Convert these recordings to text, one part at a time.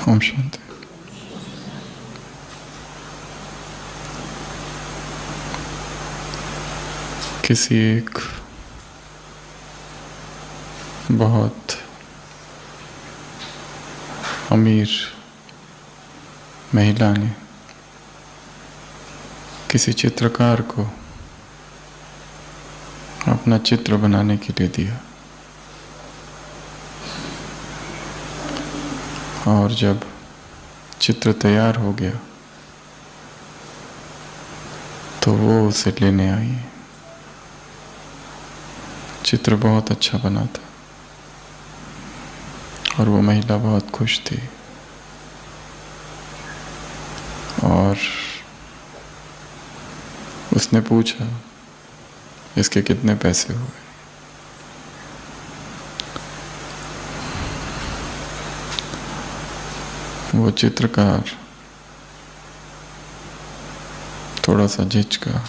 ओम शांति। किसी एक बहुत अमीर महिला ने किसी चित्रकार को अपना चित्र बनाने के लिए दिया, और जब चित्र तैयार हो गया तो वो उसे लेने आई। चित्र बहुत अच्छा बना था और वो महिला बहुत खुश थी, और उसने पूछा इसके कितने पैसे हुए। वो चित्रकार थोड़ा सा झिझका,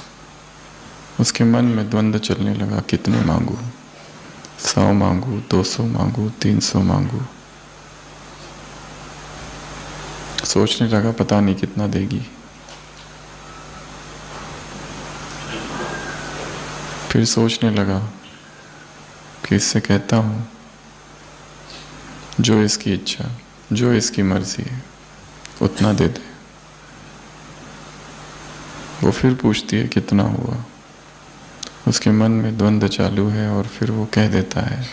उसके मन में द्वंद्व चलने लगा, कितने मांगू, 100 मांगू, 200 मांगू, 300 मांगू। सोचने लगा पता नहीं कितना देगी। फिर सोचने लगा कि इससे कहता हूँ जो इसकी इच्छा, जो इसकी मर्जी है उतना दे दे। वो फिर पूछती है कितना हुआ। उसके मन में द्वंद्व चालू है और फिर वो कह देता है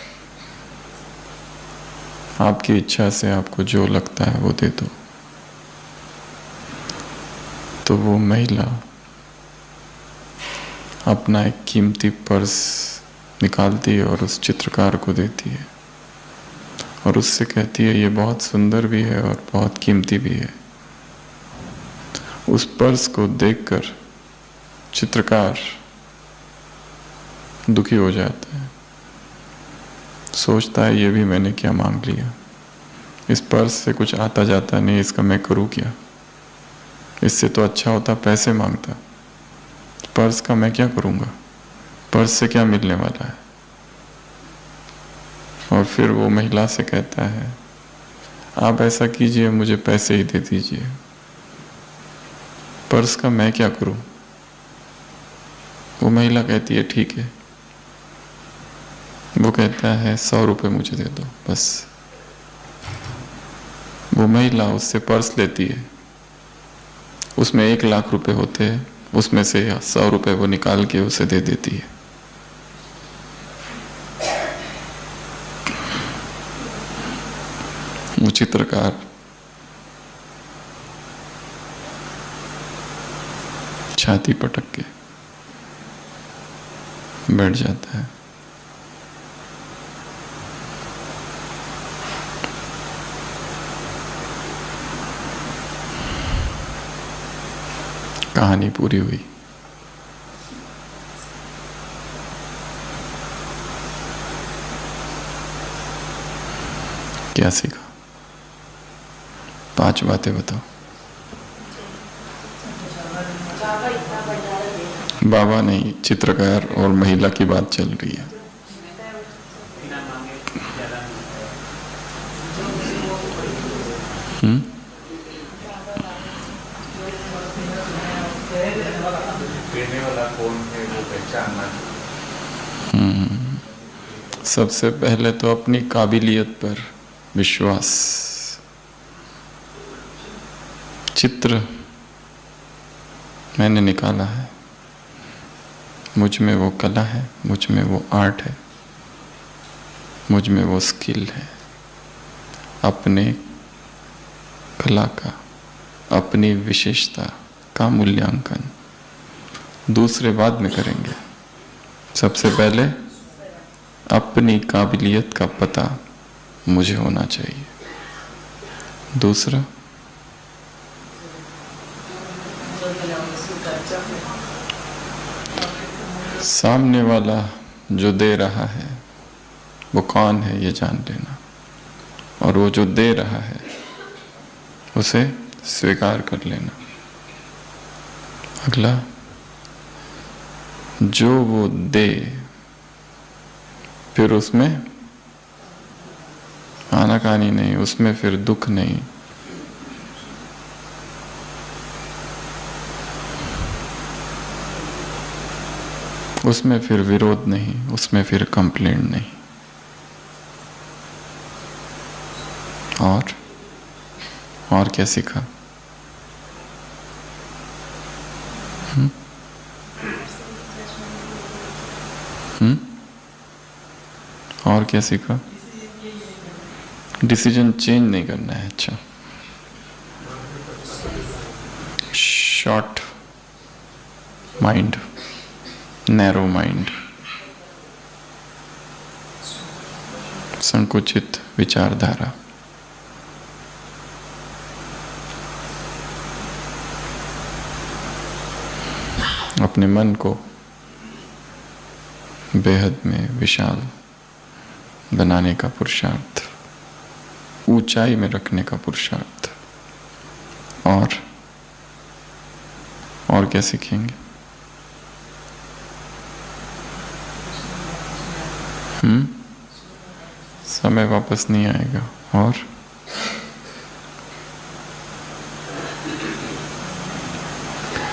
आपकी इच्छा से आपको जो लगता है वो दे दो। तो वो महिला अपना एक कीमती पर्स निकालती है और उस चित्रकार को देती है, और उससे कहती है ये बहुत सुंदर भी है और बहुत कीमती भी है। उस पर्स को देखकर चित्रकार दुखी हो जाता है, सोचता है ये भी मैंने क्या मांग लिया, इस पर्स से कुछ आता जाता नहीं, इसका मैं करूँ क्या। इससे तो अच्छा होता पैसे मांगता, पर्स का मैं क्या करूँगा, पर्स से क्या मिलने वाला है। और फिर वो महिला से कहता है आप ऐसा कीजिए, मुझे पैसे ही दे दीजिए, पर्स का मैं क्या करूं। वो महिला कहती है ठीक है। वो कहता है 100 रुपये मुझे दे दो बस। वो महिला उससे पर्स लेती है, उसमें 1 लाख रुपए होते हैं, उसमें से 100 रुपये वो निकाल के उसे दे देती है। वो चित्रकार छाती पटक के बैठ जाता है। कहानी पूरी हुई। क्या सीखा? 5 बातें बताओ। बाबा नहीं, चित्रकार और महिला की बात चल रही है। सबसे पहले तो अपनी काबिलियत पर विश्वास। चित्र मैंने निकाला है, मुझ में वो कला है, मुझ में वो आर्ट है, मुझ में वो स्किल है। अपने कला का, अपनी विशेषता का मूल्यांकन दूसरे बाद में करेंगे। सबसे पहले अपनी काबिलियत का पता मुझे होना चाहिए। दूसरा सामने वाला जो दे रहा है वो कौन है ये जान लेना, और वो जो दे रहा है उसे स्वीकार कर लेना। अगला, जो वो दे फिर उसमें आनाकानी नहीं, उसमें फिर दुख नहीं, उसमें फिर विरोध नहीं, उसमें फिर कंप्लेंट नहीं। और क्या सीखा? और क्या सीखा? डिसीजन चेंज नहीं करना है। अच्छा, शॉर्ट माइंड, नैरो माइंड, संकुचित विचारधारा। अपने मन को बेहद में विशाल बनाने का पुरुषार्थ, ऊंचाई में रखने का पुरुषार्थ। और क्या सीखेंगे? समय वापस नहीं आएगा। और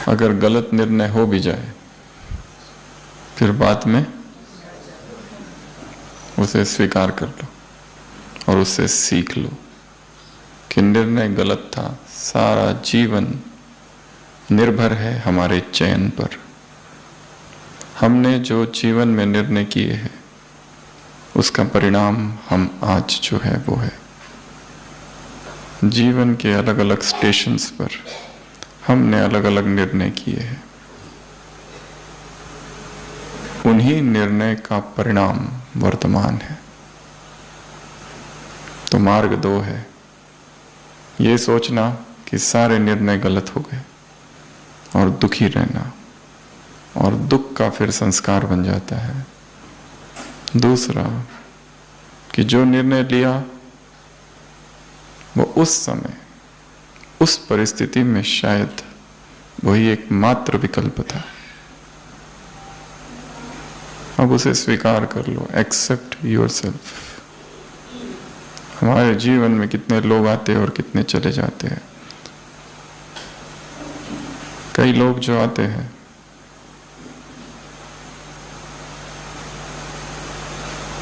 अगर गलत निर्णय हो भी जाए फिर बाद में उसे स्वीकार कर लो और उससे सीख लो कि निर्णय गलत था। सारा जीवन निर्भर है हमारे चयन पर। हमने जो जीवन में निर्णय किए हैं उसका परिणाम हम आज जो है वो है। जीवन के अलग अलग स्टेशंस पर हमने अलग अलग निर्णय किए हैं। उन्हीं निर्णय का परिणाम वर्तमान है। तो मार्ग दो है, ये सोचना कि सारे निर्णय गलत हो गए और दुखी रहना, और दुख का फिर संस्कार बन जाता है। दूसरा कि जो निर्णय लिया वो उस समय उस परिस्थिति में शायद वही एकमात्र विकल्प था। अब उसे स्वीकार कर लो। Accept yourself. हमारे जीवन में कितने लोग आते हैं और कितने चले जाते हैं। कई लोग जो आते हैं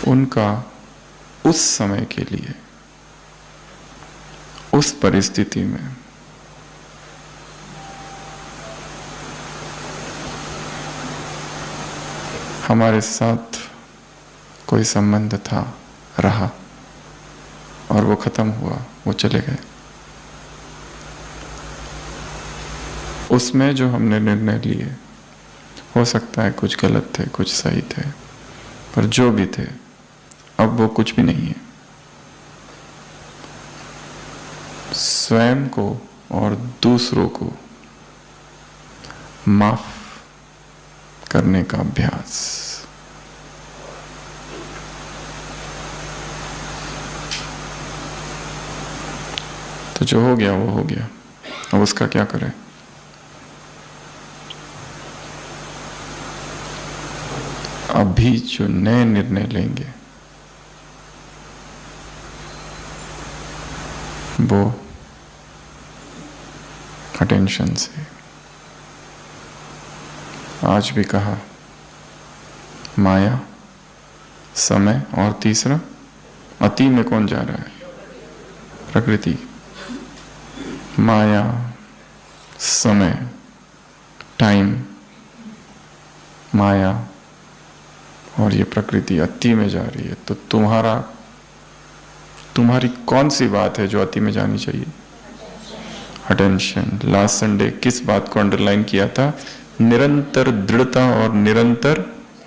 उनका उस समय के लिए, उस परिस्थिति में हमारे साथ कोई संबंध था, रहा, और वो खत्म हुआ, वो चले गए। उसमें जो हमने निर्णय लिए हो सकता है कुछ गलत थे, कुछ सही थे, पर जो भी थे अब वो कुछ भी नहीं है। स्वयं को और दूसरों को माफ करने का अभ्यास। तो जो हो गया वो हो गया, अब उसका क्या करें? अभी जो नए निर्णय लेंगे वो अटेंशन से। आज भी कहा माया, समय, और तीसरा अति में कौन जा रहा है? प्रकृति। माया, समय, टाइम, माया और ये प्रकृति अति में जा रही है। तो तुम्हारी कौन सी बात है जो अति में जानी चाहिए? अटेंशन। लास्ट संडे किस बात को अंडरलाइन किया था? निरंतर दृढ़ता और निरंतर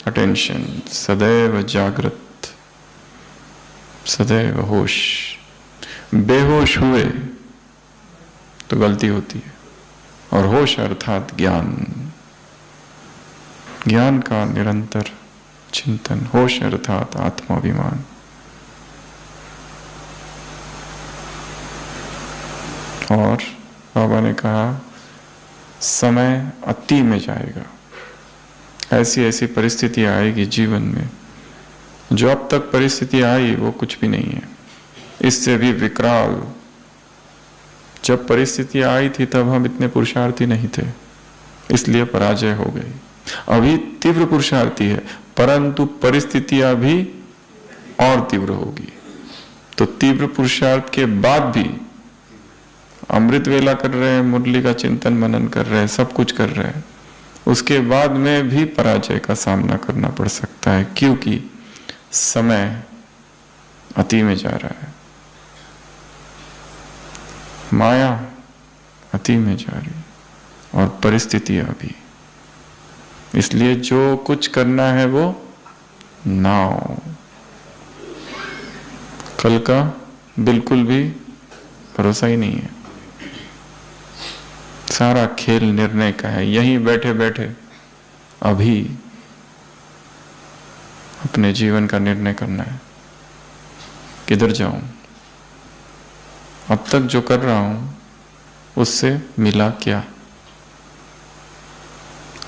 अटेंशन। सदैव जागृत, सदैव होश। बेहोश हुए तो गलती होती है, और होश अर्थात ज्ञान। ज्ञान का निरंतर चिंतन। होश अर्थात आत्माभिमान। और बाबा ने कहा समय अति में जाएगा। ऐसी ऐसी परिस्थितियां आएगी जीवन में, जो अब तक परिस्थिति आई वो कुछ भी नहीं है, इससे भी विकराल। जब परिस्थितियां आई थी तब हम इतने पुरुषार्थी नहीं थे, इसलिए पराजय हो गई। अभी तीव्र पुरुषार्थी है, परंतु परिस्थितियां भी और तीव्र होगी। तो तीव्र पुरुषार्थ के बाद भी अमृत वेला कर रहे हैं, मुरली का चिंतन मनन कर रहे हैं, सब कुछ कर रहे हैं, उसके बाद में भी पराजय का सामना करना पड़ सकता है, क्योंकि समय अति में जा रहा है, माया अति में जा रही और परिस्थितियां भी। इसलिए जो कुछ करना है वो नाउ, कल का बिल्कुल भी भरोसा ही नहीं है। सारा खेल निर्णय का है, यहीं बैठे बैठे अभी अपने जीवन का निर्णय करना है, किधर जाऊं, अब तक जो कर रहा हूं उससे मिला क्या?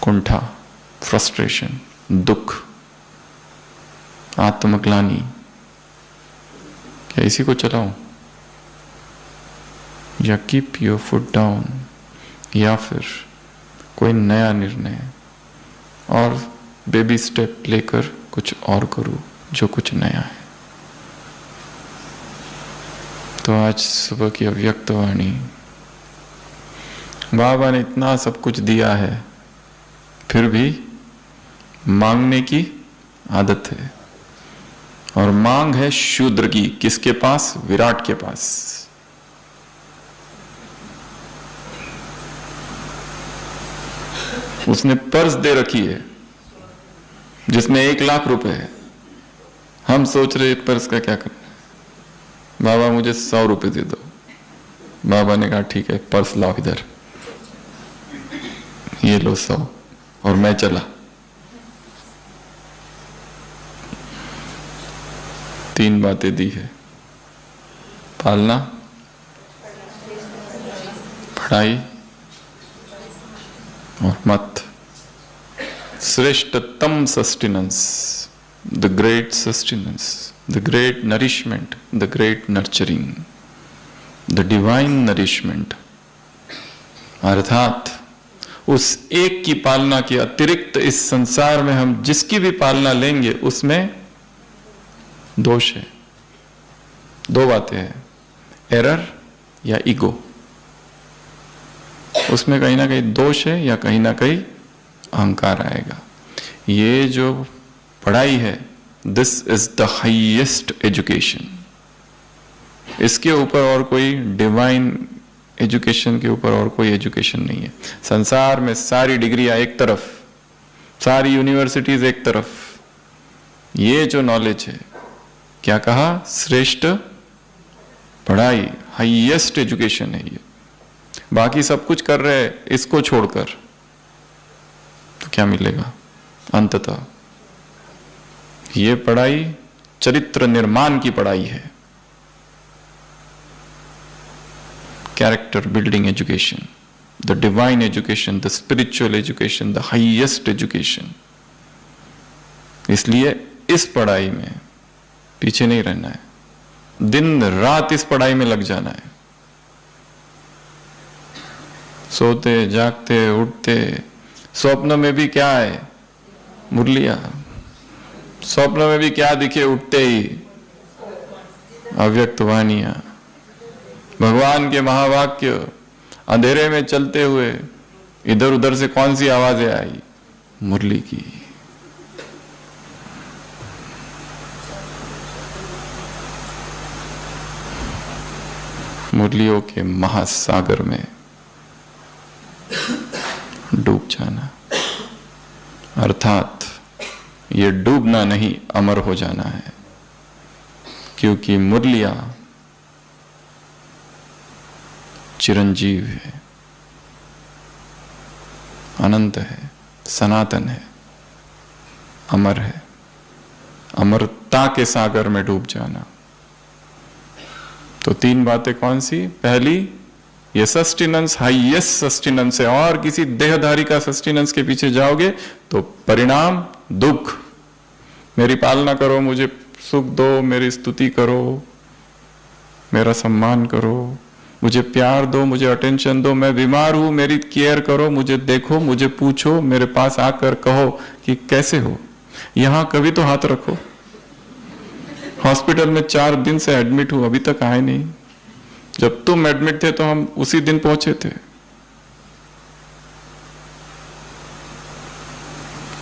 कुंठा, फ्रस्ट्रेशन, दुख, आत्मग्लानि, क्या इसी को चलाऊं? या कीप योर फुट डाउन, या फिर कोई नया निर्णय और बेबी स्टेप लेकर कुछ और करूं जो कुछ नया है। तो आज सुबह की अव्यक्त वाणी, बाबा ने इतना सब कुछ दिया है, फिर भी मांगने की आदत है, और मांग है शूद्र की। किसके पास? विराट के पास। उसने पर्स दे रखी है जिसमें 1 लाख रुपए है। हम सोच रहे पर्स का क्या करना है, बाबा मुझे 100 रुपए दे दो। बाबा ने कहा ठीक है, पर्स लाओ इधर, ये लो 100, और मैं चला। 3 बातें दी है, पालना, पढ़ाई और मत। श्रेष्ठतम sustenance, the great sustenance, the great nourishment, the great nurturing, the divine nourishment, अर्थात उस एक की पालना के अतिरिक्त इस संसार में हम जिसकी भी पालना लेंगे उसमें दोष है। 2 बातें हैं, एरर या ईगो। उसमें कहीं ना कहीं दोष है या कहीं ना कहीं अहंकार आएगा। ये जो पढ़ाई है, this is the highest education. इसके ऊपर और कोई डिवाइन एजुकेशन के ऊपर और कोई एजुकेशन नहीं है। संसार में सारी डिग्रियां एक तरफ, सारी यूनिवर्सिटीज एक तरफ, ये जो नॉलेज है, क्या कहा? श्रेष्ठ पढ़ाई, हाईएस्ट एजुकेशन है ये। बाकी सब कुछ कर रहे हैं इसको छोड़कर, तो क्या मिलेगा अंततः? ये पढ़ाई चरित्र निर्माण की पढ़ाई है, character building education, the divine education, the spiritual education, the highest education. इसलिए इस पढ़ाई में पीछे नहीं रहना है, दिन रात इस पढ़ाई में लग जाना है। सोते जागते उठते, स्वप्न में भी क्या है? मुरलिया। स्वप्न में भी क्या दिखे उठते ही? अव्यक्त वाणियां, भगवान के महावाक्य। अंधेरे में चलते हुए इधर उधर से कौन सी आवाजें आई? मुरली की। मुरलियों के महासागर में डूब जाना, अर्थात ये डूबना नहीं, अमर हो जाना है। क्योंकि मुरलियां चिरंजीव है, अनंत है, सनातन है, अमर है। अमरता के सागर में डूब जाना। तो 3 बातें कौन सी? पहली, ये सस्टेनेंस हाईएस्ट सस्टेनेंस है, और किसी देहधारी का सस्टेनेंस के पीछे जाओगे तो परिणाम दुख। मेरी पालना करो, मुझे सुख दो, मेरी स्तुति करो, मेरा सम्मान करो, मुझे प्यार दो, मुझे अटेंशन दो, मैं बीमार हूं, मेरी केयर करो, मुझे देखो, मुझे पूछो, मेरे पास आकर कहो कि कैसे हो। यहां कभी तो हाथ रखो। हॉस्पिटल में 4 दिन से एडमिट हूं, अभी तक आए नहीं। जब तुम एडमिट थे तो हम उसी दिन पहुंचे थे।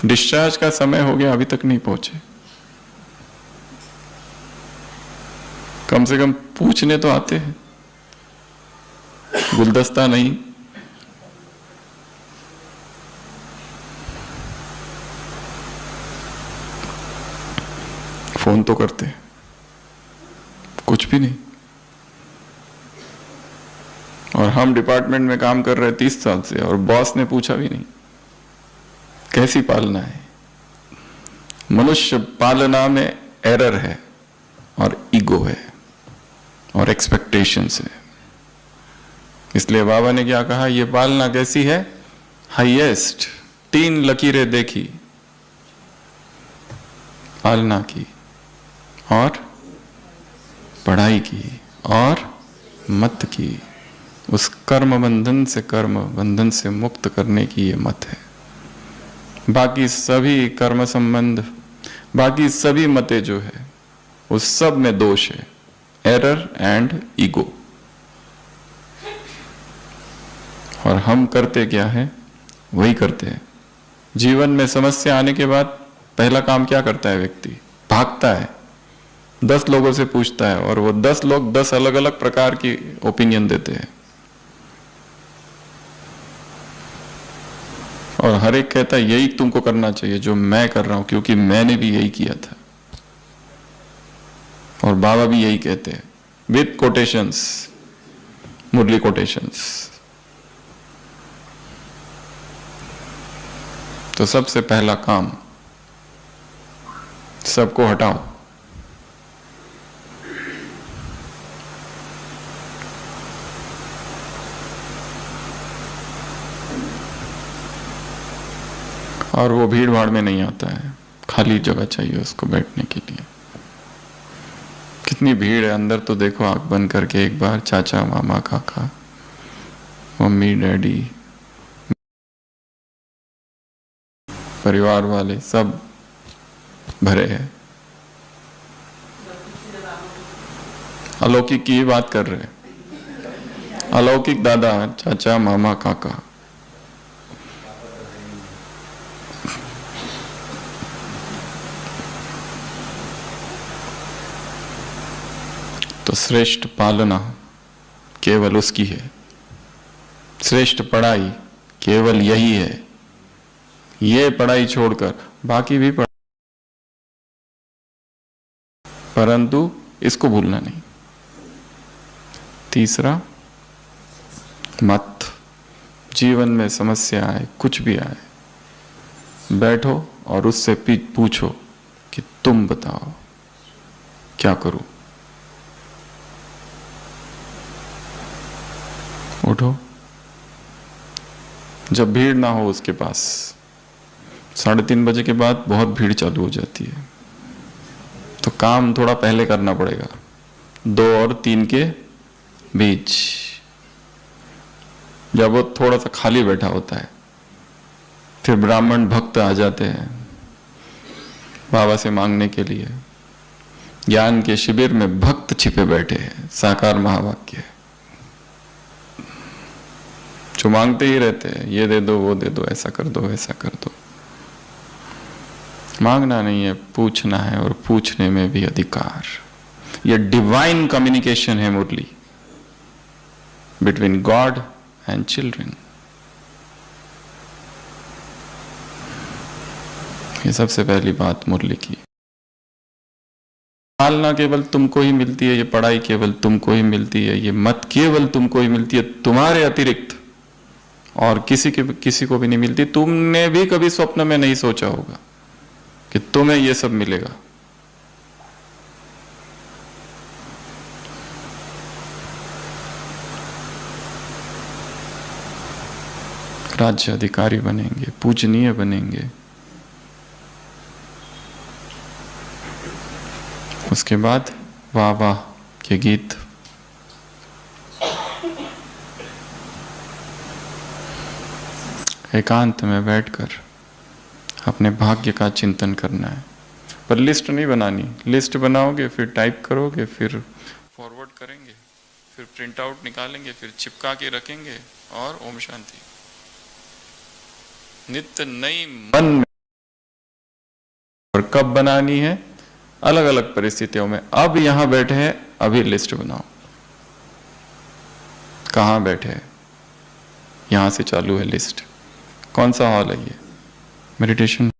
डिस्चार्ज का समय हो गया, अभी तक नहीं पहुंचे। कम से कम पूछने तो आते हैं, गुलदस्ता नहीं। फोन तो करते हैं, कुछ भी नहीं। और हम डिपार्टमेंट में काम कर रहे 30 साल से, और बॉस ने पूछा भी नहीं कैसी पालना है। मनुष्य पालना में एरर है और ईगो है और एक्सपेक्टेशंस है। इसलिए बाबा ने क्या कहा, ये पालना कैसी है? हाईएस्ट 3 लकीरें देखी पालना की, और पढ़ाई की, और मत की। उस कर्म बंधन से मुक्त करने की ये मत है। बाकी सभी कर्म संबंध, बाकी सभी मतें जो है उस सब में दोष है, एरर एंड ईगो। और हम करते क्या है? वही करते हैं। जीवन में समस्या आने के बाद पहला काम क्या करता है व्यक्ति? भागता है, 10 लोगों से पूछता है, और वो 10 लोग 10 अलग अलग प्रकार की ओपिनियन देते हैं, और हर एक कहता है यही तुमको करना चाहिए जो मैं कर रहा हूं, क्योंकि मैंने भी यही किया था। और बाबा भी यही कहते हैं विद कोटेशंस, मुरली कोटेशंस। तो सबसे पहला काम, सबको हटाओ। और वो भीड़ भाड़ में नहीं आता है, खाली जगह चाहिए उसको बैठने के लिए। कितनी भीड़ है अंदर, तो देखो आंख बंद करके एक बार। चाचा, मामा, काका, मम्मी, डैडी, परिवार वाले सब भरे हैं। अलौकिक की बात कर रहे हैं। अलौकिक दादा, चाचा, मामा, काका। तो श्रेष्ठ पालना केवल उसकी है, श्रेष्ठ पढ़ाई केवल यही है। ये पढ़ाई छोड़कर बाकी भी पढ़, परंतु इसको भूलना नहीं। तीसरा, मत। जीवन में समस्या आए, कुछ भी आए, बैठो और उससे पूछो कि तुम बताओ क्या करूं। उठो, जब भीड़ ना हो उसके पास। 3:30 बजे के बाद बहुत भीड़ चालू हो जाती है, तो काम थोड़ा पहले करना पड़ेगा, 2 और 3 के बीच, जब वो थोड़ा सा खाली बैठा होता है। फिर ब्राह्मण भक्त आ जाते हैं बाबा से मांगने के लिए। ज्ञान के शिविर में भक्त छिपे बैठे हैं, साकार महावाक्य, जो मांगते ही रहते हैं, ये दे दो, वो दे दो, ऐसा कर दो, ऐसा कर दो। मांगना नहीं है, पूछना है, और पूछने में भी अधिकार। ये डिवाइन कम्युनिकेशन है मुरली, बिटवीन गॉड एंड चिल्ड्रन। ये सबसे पहली बात मुरली की। पालना केवल तुमको ही मिलती है, ये पढ़ाई केवल तुमको ही मिलती है, ये मत केवल तुमको ही मिलती है, तुम्हारे अतिरिक्त और किसी को भी नहीं मिलती। तुमने भी कभी स्वप्न में नहीं सोचा होगा कि तुम्हें ये सब मिलेगा। राज्य अधिकारी बनेंगे, पूजनीय बनेंगे। उसके बाद वाह वाह के गीत, एकांत में बैठकर अपने भाग्य का चिंतन करना है। पर लिस्ट नहीं बनानी। लिस्ट बनाओगे फिर टाइप करोगे, फिर फॉरवर्ड करेंगे, फिर प्रिंट आउट निकालेंगे, फिर चिपका के रखेंगे और ओम शांति। नित्य नई मन में। और कब बनानी है? अलग अलग परिस्थितियों में। अब यहां बैठे हैं, अभी लिस्ट बनाओ। कहां बैठे हैं? यहां से चालू है लिस्ट। कौन सा हॉल है ये? मेडिटेशन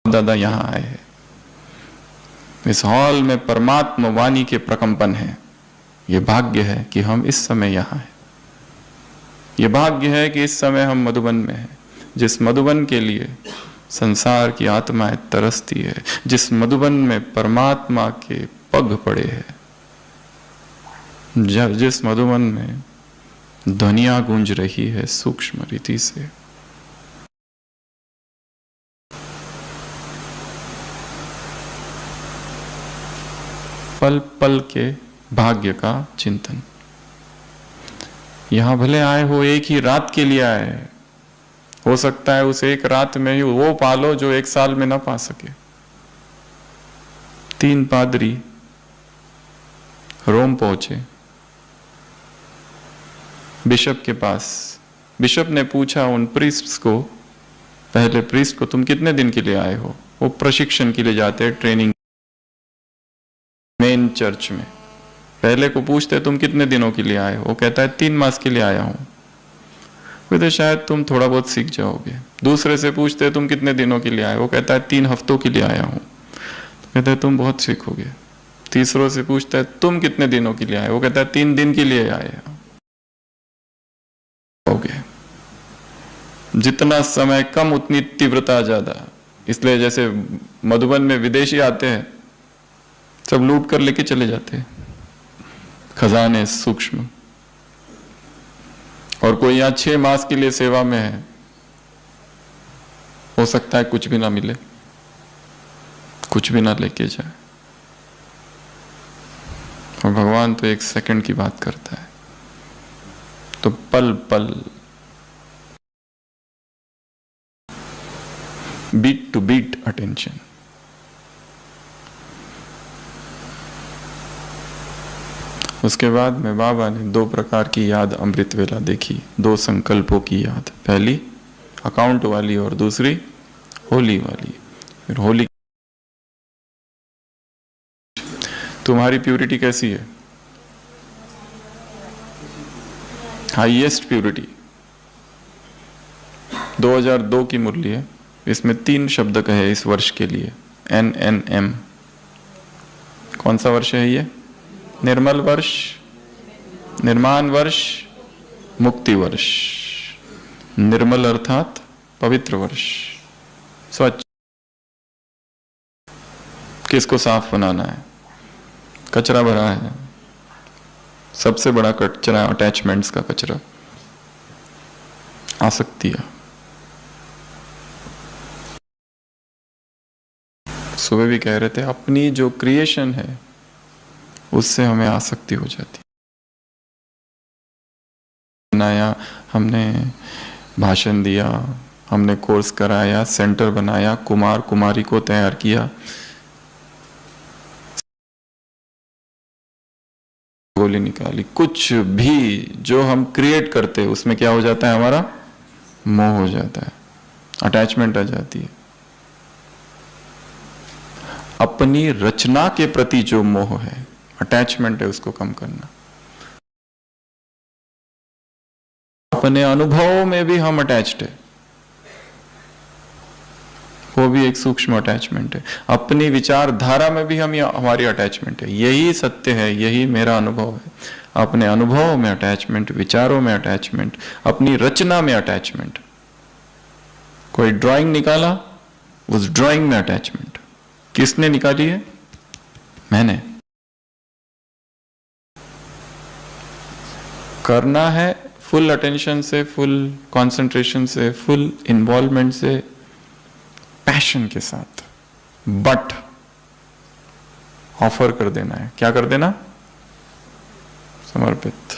दादा यहां आए हैं। इस हॉल में परमात्मा वाणी के प्रकंपन है। ये भाग्य है कि हम इस समय यहां हैं। ये भाग्य है कि इस समय हम मधुबन में हैं, जिस मधुबन के लिए संसार की आत्माएं तरसती है, जिस मधुबन में परमात्मा के पग पड़े हैं, जिस मधुबन में ध्वनियां गूंज रही है सूक्ष्म रीति से। पल पल के भाग्य का चिंतन। यहां भले आए हो, एक ही रात के लिए आए, हो सकता है उस एक रात में ही वो पालो जो एक साल में ना पा सके। 3 पादरी रोम पहुंचे बिशप के पास। बिशप ने पूछा उन प्रीस्ट्स को, पहले प्रीस्ट को, तुम कितने दिन के लिए आए हो? वो प्रशिक्षण के लिए जाते हैं, ट्रेनिंग मेन चर्च में। पहले को पूछते तुम कितने दिनों के लिए आए हो? वो कहता है 3 मास के लिए आया हूं। तो शायद तुम थोड़ा बहुत सीख जाओगे। दूसरे से पूछते तुम कितने दिनों के लिए आए हो? वो कहता है 3 हफ्तों के लिए आया हूं। तो कहता है तुम बहुत सीखोगे। तीसरों से पूछता है तुम कितने दिनों के लिए आए? वो कहता है 3 दिन के लिए आए होगे। जितना समय कम उतनी तीव्रता ज्यादा। इसलिए जैसे मधुबन में विदेशी आते हैं, सब लूट कर लेके चले जाते हैं खजाने सूक्ष्म। और कोई यहां 6 मास के लिए सेवा में है, हो सकता है कुछ भी ना मिले, कुछ भी ना लेके जाए। और भगवान तो 1 सेकंड की बात करता है। तो पल पल बीट टू बीट अटेंशन। उसके बाद में बाबा ने 2 प्रकार की याद अमृत वेला देखी, 2 संकल्पों की याद। पहली अकाउंट वाली और दूसरी होली वाली। फिर होली, तुम्हारी प्यूरिटी कैसी है? हाईएस्ट प्यूरिटी 2002 की मुरली है। इसमें 3 शब्द कहे इस वर्ष के लिए, NNM। कौन सा वर्ष है ये? निर्मल वर्ष, निर्माण वर्ष, मुक्ति वर्ष। निर्मल अर्थात पवित्र वर्ष, स्वच्छ। किसको साफ बनाना है? कचरा भरा है, सबसे बड़ा कचरा अटैचमेंट्स का कचरा, आसक्तियां। सुबह भी कह रहे थे अपनी जो क्रिएशन है उससे हमें आसक्ति हो जाती। बनाया हमने, भाषण दिया हमने, कोर्स कराया, सेंटर बनाया, कुमार कुमारी को तैयार किया, गोली निकाली, कुछ भी जो हम क्रिएट करते हैं उसमें क्या हो जाता है? हमारा मोह हो जाता है, अटैचमेंट आ जाती है। अपनी रचना के प्रति जो मोह है, अटैचमेंट है, उसको कम करना। अपने अनुभवों में भी हम अटैच्ड है, वो भी एक सूक्ष्म अटैचमेंट है। अपनी विचारधारा में भी हमारी अटैचमेंट है। यही सत्य है, यही मेरा अनुभव है। अपने अनुभवों में अटैचमेंट, विचारों में अटैचमेंट, अपनी रचना में अटैचमेंट। कोई ड्राइंग निकाला, उस ड्राइंग में अटैचमेंट। किसने निकाली है? मैंने। करना है फुल अटेंशन से, फुल कंसंट्रेशन से, फुल इन्वॉल्वमेंट से, पैशन के साथ। बट ऑफर कर देना है। क्या कर देना? समर्पित।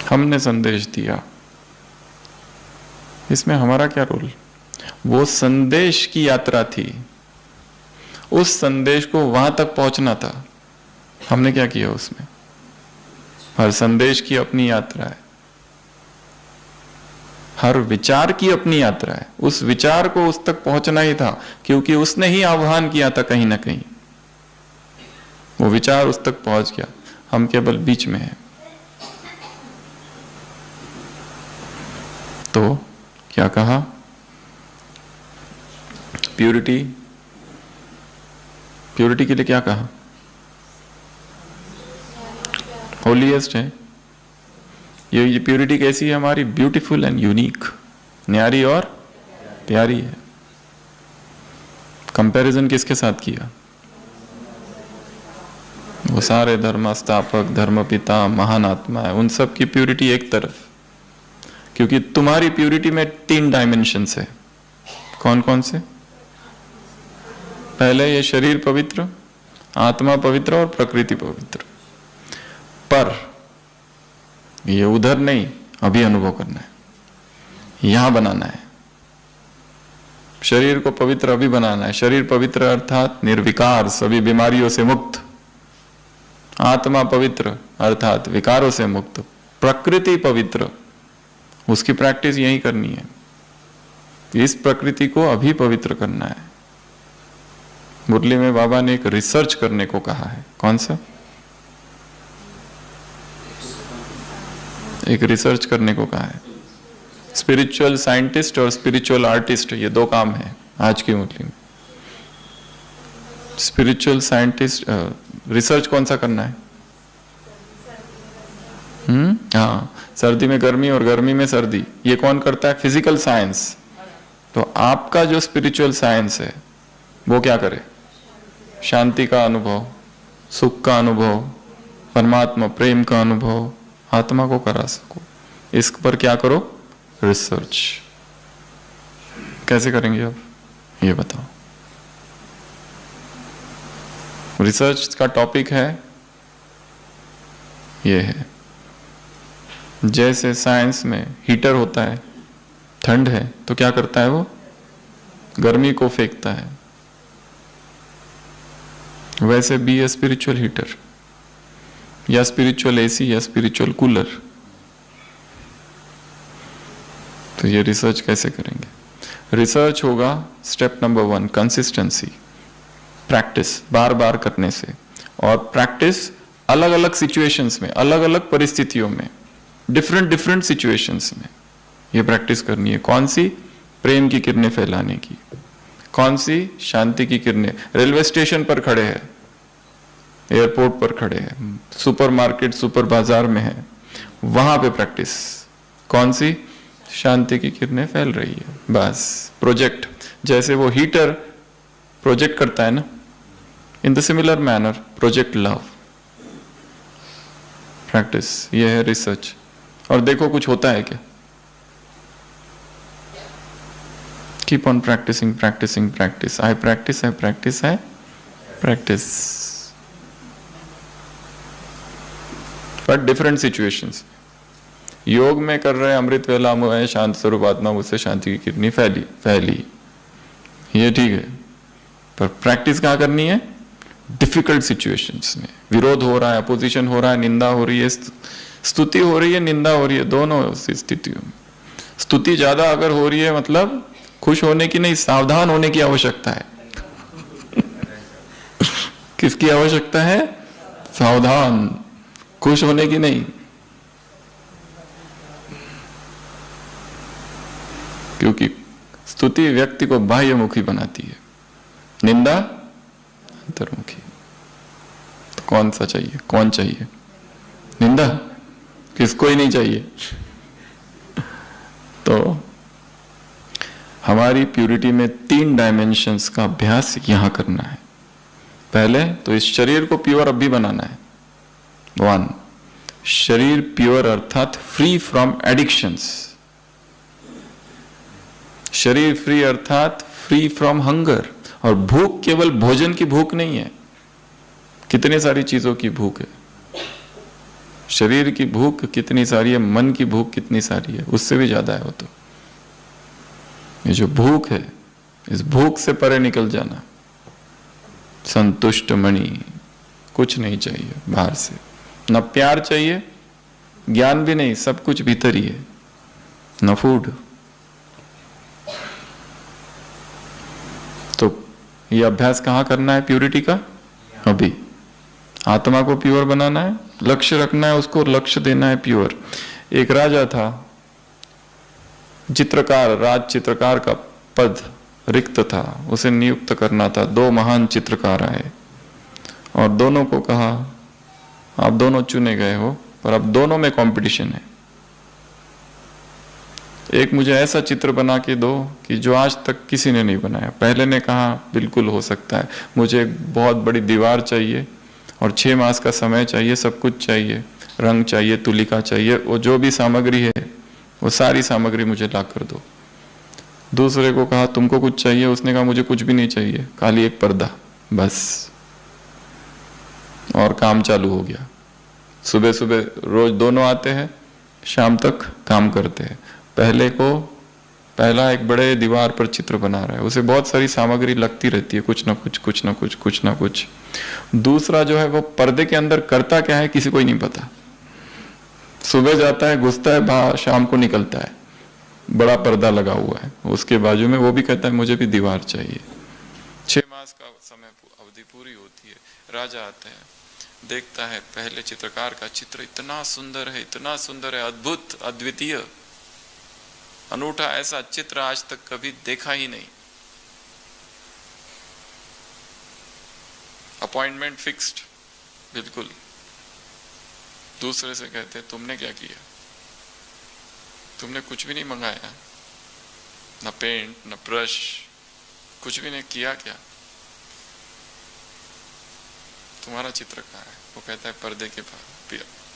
हमने संदेश दिया, इसमें हमारा क्या रोल? वो संदेश की यात्रा थी, उस संदेश को वहां तक पहुंचना था, हमने क्या किया उसमें? हर संदेश की अपनी यात्रा है, हर विचार की अपनी यात्रा है, उस विचार को उस तक पहुंचना ही था, क्योंकि उसने ही आह्वान किया था कहीं ना कहीं, वो विचार उस तक पहुंच गया, हम केवल बीच में हैं। तो क्या कहा? प्यूरिटी, प्यूरिटी के लिए क्या कहा? होलीएस्ट है ये प्यूरिटी कैसी है हमारी? ब्यूटीफुल एंड यूनिक, न्यारी और प्यारी है। कंपैरिजन किसके साथ किया? वो सारे धर्म स्थापक, धर्म पिता, महान आत्मा है, उन सब की प्यूरिटी एक तरफ, क्योंकि तुम्हारी प्यूरिटी में 3 डायमेंशंस है। कौन कौन से? पहले ये शरीर पवित्र, आत्मा पवित्र और प्रकृति पवित्र, पर ये उधर नहीं, अभी अनुभव करना है, यहां बनाना है। शरीर को पवित्र अभी बनाना है। शरीर पवित्र अर्थात निर्विकार, सभी बीमारियों से मुक्त। आत्मा पवित्र अर्थात विकारों से मुक्त। प्रकृति पवित्र, उसकी प्रैक्टिस यही करनी है। इस प्रकृति को अभी पवित्र करना है। मुरली में बाबा ने एक रिसर्च करने को कहा है। कौन सा? एक रिसर्च करने को कहा है। स्पिरिचुअल साइंटिस्ट और स्पिरिचुअल आर्टिस्ट, ये 2 काम है आज की मुरली में। स्पिरिचुअल साइंटिस्ट रिसर्च कौन सा करना है? हाँ, सर्दी में गर्मी और गर्मी में सर्दी, ये कौन करता है? Physical science. तो आपका जो स्पिरिचुअल साइंस है वो क्या करे? शांति का अनुभव, सुख का अनुभव, परमात्मा प्रेम का अनुभव आत्मा को करा सको। इस पर क्या करो? रिसर्च। कैसे करेंगे आप, ये बताओ। रिसर्च का टॉपिक है, ये है, जैसे साइंस में हीटर होता है, ठंड है तो क्या करता है? वो गर्मी को फेंकता है। वैसे बी ए स्पिरिचुअल हीटर, या स्पिरिचुअल एसी, या स्पिरिचुअल कूलर। तो ये रिसर्च कैसे करेंगे? रिसर्च होगा स्टेप नंबर 1, कंसिस्टेंसी, प्रैक्टिस, बार बार करने से। और प्रैक्टिस अलग अलग सिचुएशंस में, अलग अलग परिस्थितियों में, डिफरेंट सिचुएशंस में ये प्रैक्टिस करनी है। कौन सी? प्रेम की किरणें फैलाने की। कौन सी? शांति की किरणें। रेलवे स्टेशन पर खड़े हैं, एयरपोर्ट पर खड़े हैं, सुपरमार्केट, सुपर बाजार में है, वहां पे प्रैक्टिस। कौन सी? शांति की किरणें फैल रही है, बस। प्रोजेक्ट, जैसे वो हीटर प्रोजेक्ट करता है ना, in the similar manner project love. Practice, ये है रिसर्च। और देखो कुछ होता है क्या? Keep on practicing, practicing, practice. I practice, I practice, I practice. But different situations. योग में कर रहे अमृत वेला में शांत स्वरूप आत्मा मुझसे शांति की किरणें फैली, ये ठीक है, पर प्रैक्टिस कहाँ करनी है? डिफिकल्ट सिचुएशंस में। विरोध हो रहा है, अपोजिशन हो रहा है, निंदा हो रही है, स्तुति हो रही है, निंदा हो रही है, दोनों स्थितियों में। स्तुति ज्यादा अगर हो रही है मतलब खुश होने की नहीं, सावधान होने की आवश्यकता है। किसकी आवश्यकता है? सावधान, खुश होने की नहीं। क्योंकि स्तुति व्यक्ति को बाह्यमुखी बनाती है, निंदा अंतर्मुखी। तो कौन सा चाहिए? कौन चाहिए? निंदा किसको ही नहीं चाहिए। तो हमारी प्यूरिटी में 3 डायमेंशंस का अभ्यास यहां करना है। पहले तो इस शरीर को प्योर अभी बनाना है। 1, शरीर प्योर अर्थात फ्री फ्रॉम एडिक्शंस। शरीर फ्री अर्थात फ्री फ्रॉम हंगर। और भूख केवल भोजन की भूख नहीं है, कितने सारी चीजों की भूख है। शरीर की भूख कितनी सारी है, मन की भूख कितनी सारी है, उससे भी ज्यादा है वो तो। ये जो भूख है, इस भूख से परे निकल जाना। संतुष्ट मणि, कुछ नहीं चाहिए बाहर से, न प्यार चाहिए, ज्ञान भी नहीं, सब कुछ भीतर ही है, न फूड। तो ये अभ्यास कहाँ करना है प्यूरिटी का? अभी आत्मा को प्योर बनाना है, लक्ष्य रखना है, उसको लक्ष्य देना है प्योर। एक राजा था, चित्रकार, राज चित्रकार का पद रिक्त था, उसे नियुक्त करना था। 2 महान चित्रकार आए और दोनों को कहा आप दोनों चुने गए हो, पर अब दोनों में कंपटीशन है। एक मुझे ऐसा चित्र बना के दो कि जो आज तक किसी ने नहीं बनाया। पहले ने कहा बिल्कुल हो सकता है, मुझे एक बहुत बड़ी दीवार चाहिए और 6 मास का समय चाहिए, सब कुछ चाहिए, रंग चाहिए, तुलिका चाहिए, वो जो भी सामग्री है वो सारी सामग्री मुझे ला कर दो। दूसरे को कहा तुमको कुछ चाहिए, उसने कहा मुझे कुछ भी नहीं चाहिए, खाली एक पर्दा बस। और काम चालू हो गया। सुबह सुबह रोज दोनों आते हैं, शाम तक काम करते हैं। पहला एक बड़े दीवार पर चित्र बना रहा है, उसे बहुत सारी सामग्री लगती रहती है, कुछ ना कुछ कुछ ना कुछ कुछ ना कुछ। दूसरा जो है वो पर्दे के अंदर करता क्या है किसी को ही नहीं पता। सुबह जाता है, घुसता है, बाहर शाम को निकलता है, बड़ा पर्दा लगा हुआ है उसके बाजू में। वो भी कहता है मुझे भी दीवार चाहिए। 6 मास का समय अवधि पूरी होती है, राजा आता है, देखता है पहले चित्रकार का चित्र इतना सुंदर है, इतना सुंदर है, अद्भुत, अद्वितीय, अनूठा, ऐसा चित्र आज तक कभी देखा ही नहीं। अपॉइंटमेंट फिक्स्ड बिल्कुल। दूसरे से कहते तुमने क्या किया? तुमने कुछ भी नहीं मंगाया, न पेंट न ब्रश, कुछ भी नहीं किया क्या? तुम्हारा चित्र कहाँ है? वो कहता है पर्दे के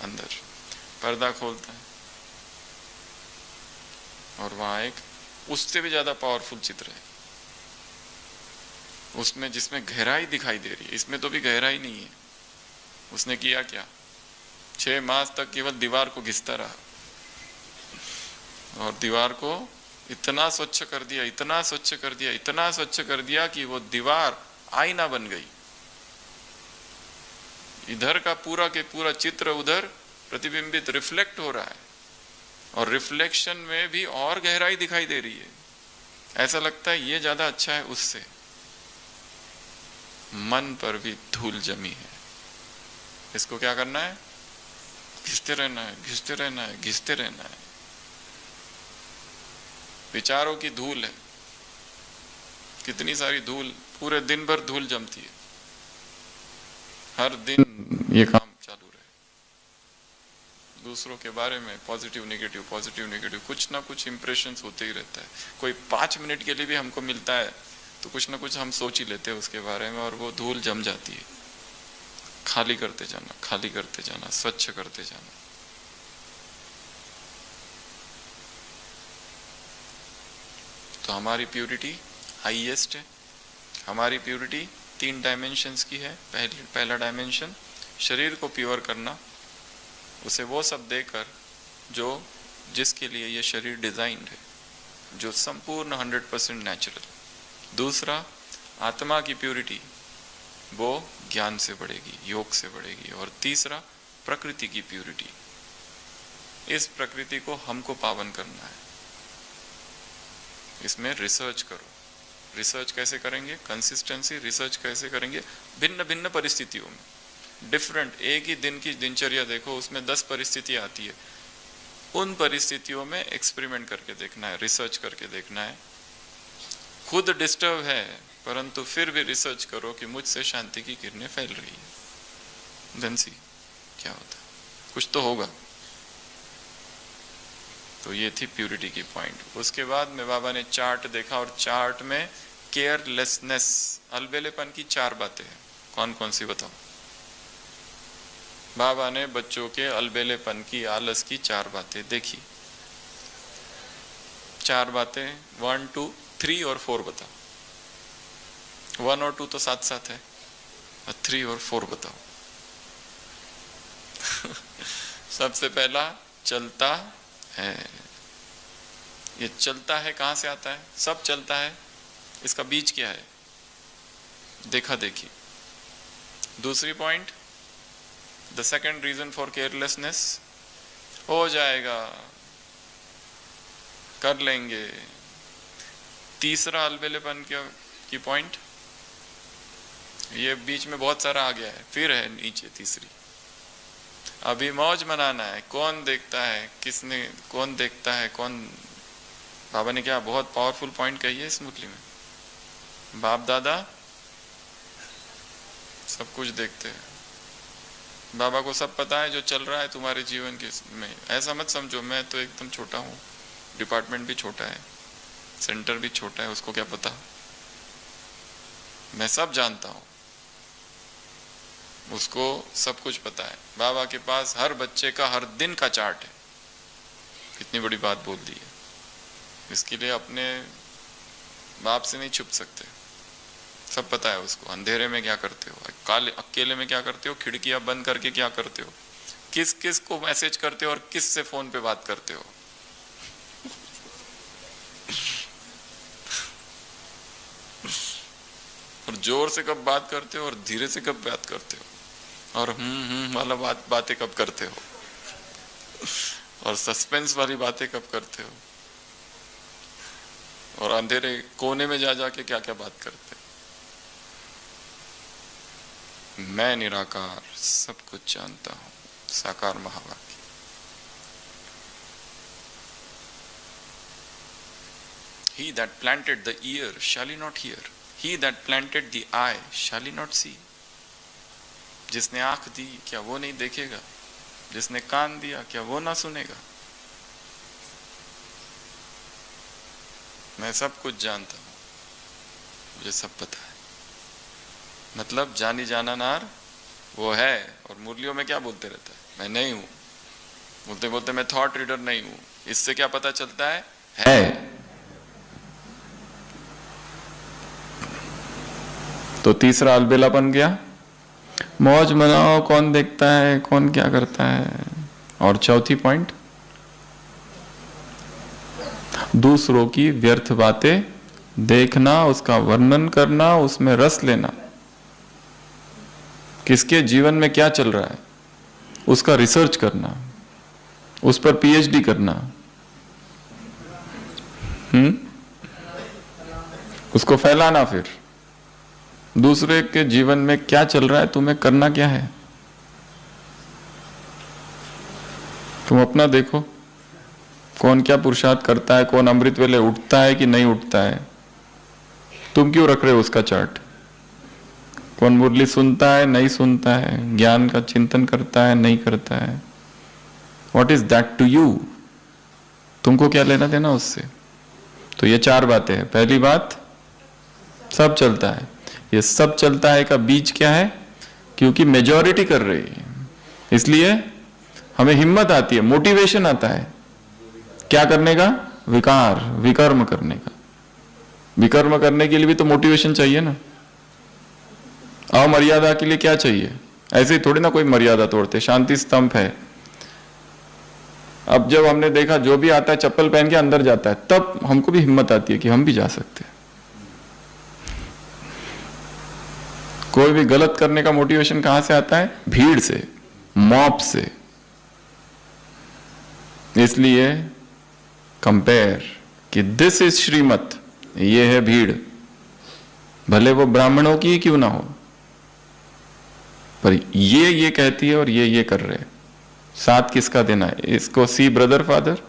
अंदर। पर्दा खोलता है और वहां एक उससे भी ज्यादा पावरफुल चित्र है, उसमें जिसमें गहराई दिखाई दे रही है। इसमें तो भी गहराई नहीं है। उसने किया क्या? 6 मास तक केवल दीवार को घिसता रहा और दीवार को इतना स्वच्छ कर दिया, इतना स्वच्छ कर दिया, इतना स्वच्छ कर दिया कि वो दीवार आईना बन गई। इधर का पूरा के पूरा चित्र उधर प्रतिबिंबित, रिफ्लेक्ट हो रहा है और रिफ्लेक्शन में भी और गहराई दिखाई दे रही है। ऐसा लगता है ये ज्यादा अच्छा है उससे। मन पर भी धूल जमी है। इसको क्या करना है? घिसते रहना है, घिसते रहना है, घिसते रहना है। विचारों की धूल है, कितनी सारी धूल, पूरे दिन भर धूल जमती है। हर दिन ये काम चालू रहे, दूसरों के बारे में पॉजिटिव नेगेटिव, पॉजिटिव नेगेटिव, कुछ ना कुछ इंप्रेशंस होते ही रहता है। कोई 5 मिनट के लिए भी हमको मिलता है तो कुछ ना कुछ हम सोच ही लेते हैं उसके बारे में और वो धूल जम जाती है। खाली करते जाना, खाली करते जाना, स्वच्छ करते जाना। तो हमारी प्यूरिटी हाईएस्ट है। हमारी प्यूरिटी 3 डायमेंशंस की है। पहला डायमेंशन शरीर को प्योर करना, उसे वो सब देकर जो जिसके लिए ये शरीर डिजाइंड है, जो संपूर्ण 100% नेचुरल। दूसरा आत्मा की प्यूरिटी, वो ज्ञान से बढ़ेगी, योग से बढ़ेगी। और तीसरा प्रकृति की प्यूरिटी, इस प्रकृति को हमको पावन करना है। इसमें रिसर्च करो। रिसर्च कैसे करेंगे? कंसिस्टेंसी रिसर्च कैसे करेंगे? भिन्न भिन्न परिस्थितियों में, डिफरेंट, एक ही दिन की दिनचर्या देखो, उसमें 10 परिस्थितियां आती है। उन परिस्थितियों में एक्सपेरिमेंट करके देखना है, रिसर्च करके देखना है। खुद डिस्टर्ब है परंतु फिर भी रिसर्च करो कि मुझसे शांति की किरणें फैल रही है। देन सी क्या होता है, कुछ तो होगा। तो ये थी प्यूरिटी की पॉइंट। उसके बाद में बाबा ने चार्ट देखा और चार्ट में केयरलेसनेस, अलबेलेपन की 4 बातें हैं। कौन कौन सी बताओ? बाबा ने बच्चों के अलबेलेपन की, आलस की 4 बातें देखी। 4 बातें 1, 2, 3 और 4 बताओ। 1 और 2 तो साथ साथ है, 3 और 4 बताओ। सबसे पहला चलता है। ये चलता है कहाँ से आता है? सब चलता है, इसका बीज क्या है? देखा देखी। दूसरी point, the second reason for carelessness, हो जाएगा, कर लेंगे। तीसरा अलबेलेपन की पॉइंट, ये बीच में बहुत सारा आ गया है, फिर है नीचे तीसरी, अभी मौज मनाना है। कौन देखता है, किसने, कौन देखता है, कौन। बाबा ने क्या बहुत पावरफुल पॉइंट कही है इस मुरली में। बाप दादा सब कुछ देखते हैं, बाबा को सब पता है जो चल रहा है तुम्हारे जीवन के में। ऐसा मत समझो मैं तो एकदम छोटा हूँ, डिपार्टमेंट भी छोटा है, सेंटर भी छोटा है, उसको क्या पता। मैं सब जानता हूँ, उसको सब कुछ पता है। बाबा के पास हर बच्चे का हर दिन का चार्ट है। कितनी बड़ी बात बोल दी है। इसके लिए अपने बाप से नहीं छुप सकते, सब पता है उसको। अंधेरे में क्या करते हो, काले अकेले में क्या करते हो, खिड़कियां बंद करके क्या करते हो, किस किस को मैसेज करते हो और किस से फोन पे बात करते हो। और जोर से कब बात करते हो और धीरे से कब बात करते हो, और वाला बातें कब करते हो, और सस्पेंस वाली बातें कब करते हो, और अंधेरे कोने में जा जाके क्या क्या बात करते हो। मैं निराकार सब कुछ जानता हूं, साकार महावाक्य। He that planted the ear shall he not hear, he that planted the eye shall he not see। जिसने आंख दी क्या वो नहीं देखेगा, जिसने कान दिया क्या वो ना सुनेगा। मैं सब कुछ जानता हूं, मुझे सब पता है। मतलब जानी जाना नार वो है। और मुरलियों में क्या बोलते रहता है, मैं नहीं हूं, बोलते बोलते मैं थॉट रीडर नहीं हूं। इससे क्या पता चलता है। तो तीसरा अलबेलापन गया, मौज मनाओ, कौन देखता है, कौन क्या करता है। और चौथी पॉइंट, दूसरों की व्यर्थ बातें देखना, उसका वर्णन करना, उसमें रस लेना। किसके जीवन में क्या चल रहा है उसका रिसर्च करना, उस पर पीएचडी करना, उसको फैलाना। फिर दूसरे के जीवन में क्या चल रहा है, तुम्हें करना क्या है। तुम अपना देखो, कौन क्या पुरुषार्थ करता है, कौन अमृत वेले उठता है कि नहीं उठता है। तुम क्यों रख रहे हो उसका चार्ट। कौन मुरली सुनता है, नहीं सुनता है, ज्ञान का चिंतन करता है, नहीं करता है। What is that to you. तुमको क्या लेना देना उससे। तो ये चार बातें हैं। पहली बात, सब चलता है। ये सब चलता है का बीज क्या है, क्योंकि मेजॉरिटी कर रही है, इसलिए हमें हिम्मत आती है, मोटिवेशन आता है क्या करने का, विकर्म करने का। विकर्म करने के लिए भी तो मोटिवेशन चाहिए ना। अमर्यादा के लिए क्या चाहिए, ऐसे ही थोड़ी ना कोई मर्यादा तोड़ते। शांति स्तंभ है, अब जब हमने देखा जो भी आता है चप्पल पहन के अंदर जाता है, तब हमको भी हिम्मत आती है कि हम भी जा सकते हैं। कोई भी गलत करने का मोटिवेशन कहां से आता है, भीड़ से, मॉब से। इसलिए कंपेयर कि दिस इज श्रीमत, ये है भीड़, भले वो ब्राह्मणों की क्यों ना हो, पर ये कहती है और ये कर रहे हैं। साथ किसका देना है, इसको सी ब्रदर फादर,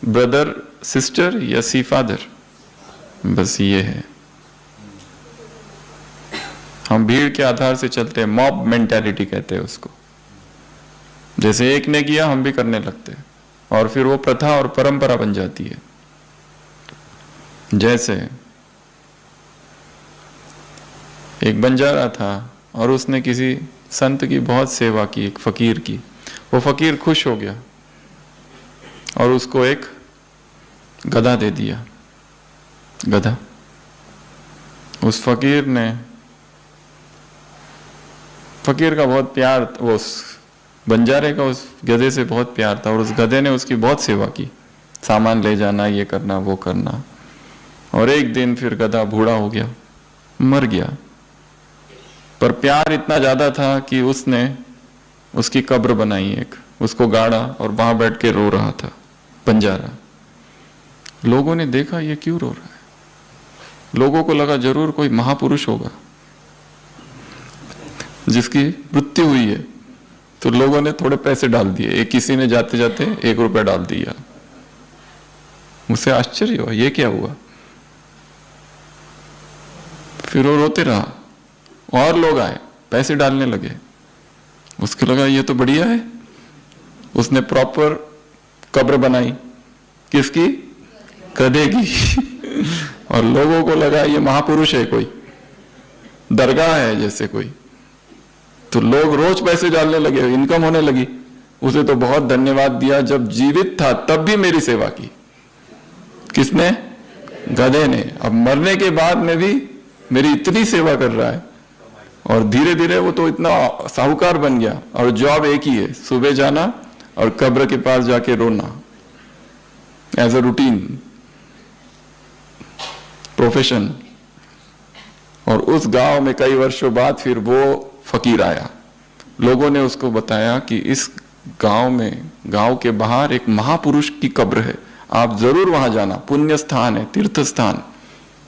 ब्रदर सिस्टर, या सी फादर, बस ये है। हम भीड़ के आधार से चलते हैं, मॉब मेंटालिटी कहते हैं उसको। जैसे एक ने किया हम भी करने लगते हैं, और फिर वो प्रथा और परंपरा बन जाती है। जैसे एक बंजारा था और उसने किसी संत की बहुत सेवा की, एक फकीर की। वो फकीर खुश हो गया और उसको एक गधा दे दिया। गधा, उस फकीर ने, फकीर का बहुत प्यार, वो बंजारे का उस गधे से बहुत प्यार था और उस गधे ने उसकी बहुत सेवा की, सामान ले जाना, ये करना, वो करना। और एक दिन फिर गधा बूढ़ा हो गया, मर गया। पर प्यार इतना ज्यादा था कि उसने उसकी कब्र बनाई, एक उसको गाड़ा और वहां बैठ के रो रहा था बंजारा। लोगों ने देखा ये क्यों रो रहा है। लोगों को लगा जरूर कोई महापुरुष होगा जिसकी मृत्यु हुई है, तो लोगों ने थोड़े पैसे डाल दिए। एक किसी ने जाते जाते 1 रुपया डाल दिया। मुझसे आश्चर्य हुआ, ये क्या हुआ। फिर वो रोते रहा और लोग आए, पैसे डालने लगे। उसको लगा ये तो बढ़िया है। उसने प्रॉपर कब्र बनाई, किसकी? गधे की। और लोगों को लगा ये महापुरुष है, कोई दरगाह है जैसे कोई। तो लोग रोज पैसे डालने लगे, इनकम होने लगी। उसे तो बहुत धन्यवाद दिया, जब जीवित था तब भी मेरी सेवा की। किसने? गधे ने। अब मरने के बाद में भी मेरी इतनी सेवा कर रहा है। और धीरे धीरे वो तो इतना साहूकार बन गया। और जॉब एक ही है, सुबह जाना और कब्र के पास जाके रोना, एज अ रूटीन प्रोफेशन। और उस गांव में कई वर्षों बाद फिर वो फकीर आया। लोगों ने उसको बताया कि इस गांव में, गांव के बाहर एक महापुरुष की कब्र है, आप जरूर वहां जाना, पुण्य स्थान है, तीर्थ स्थान।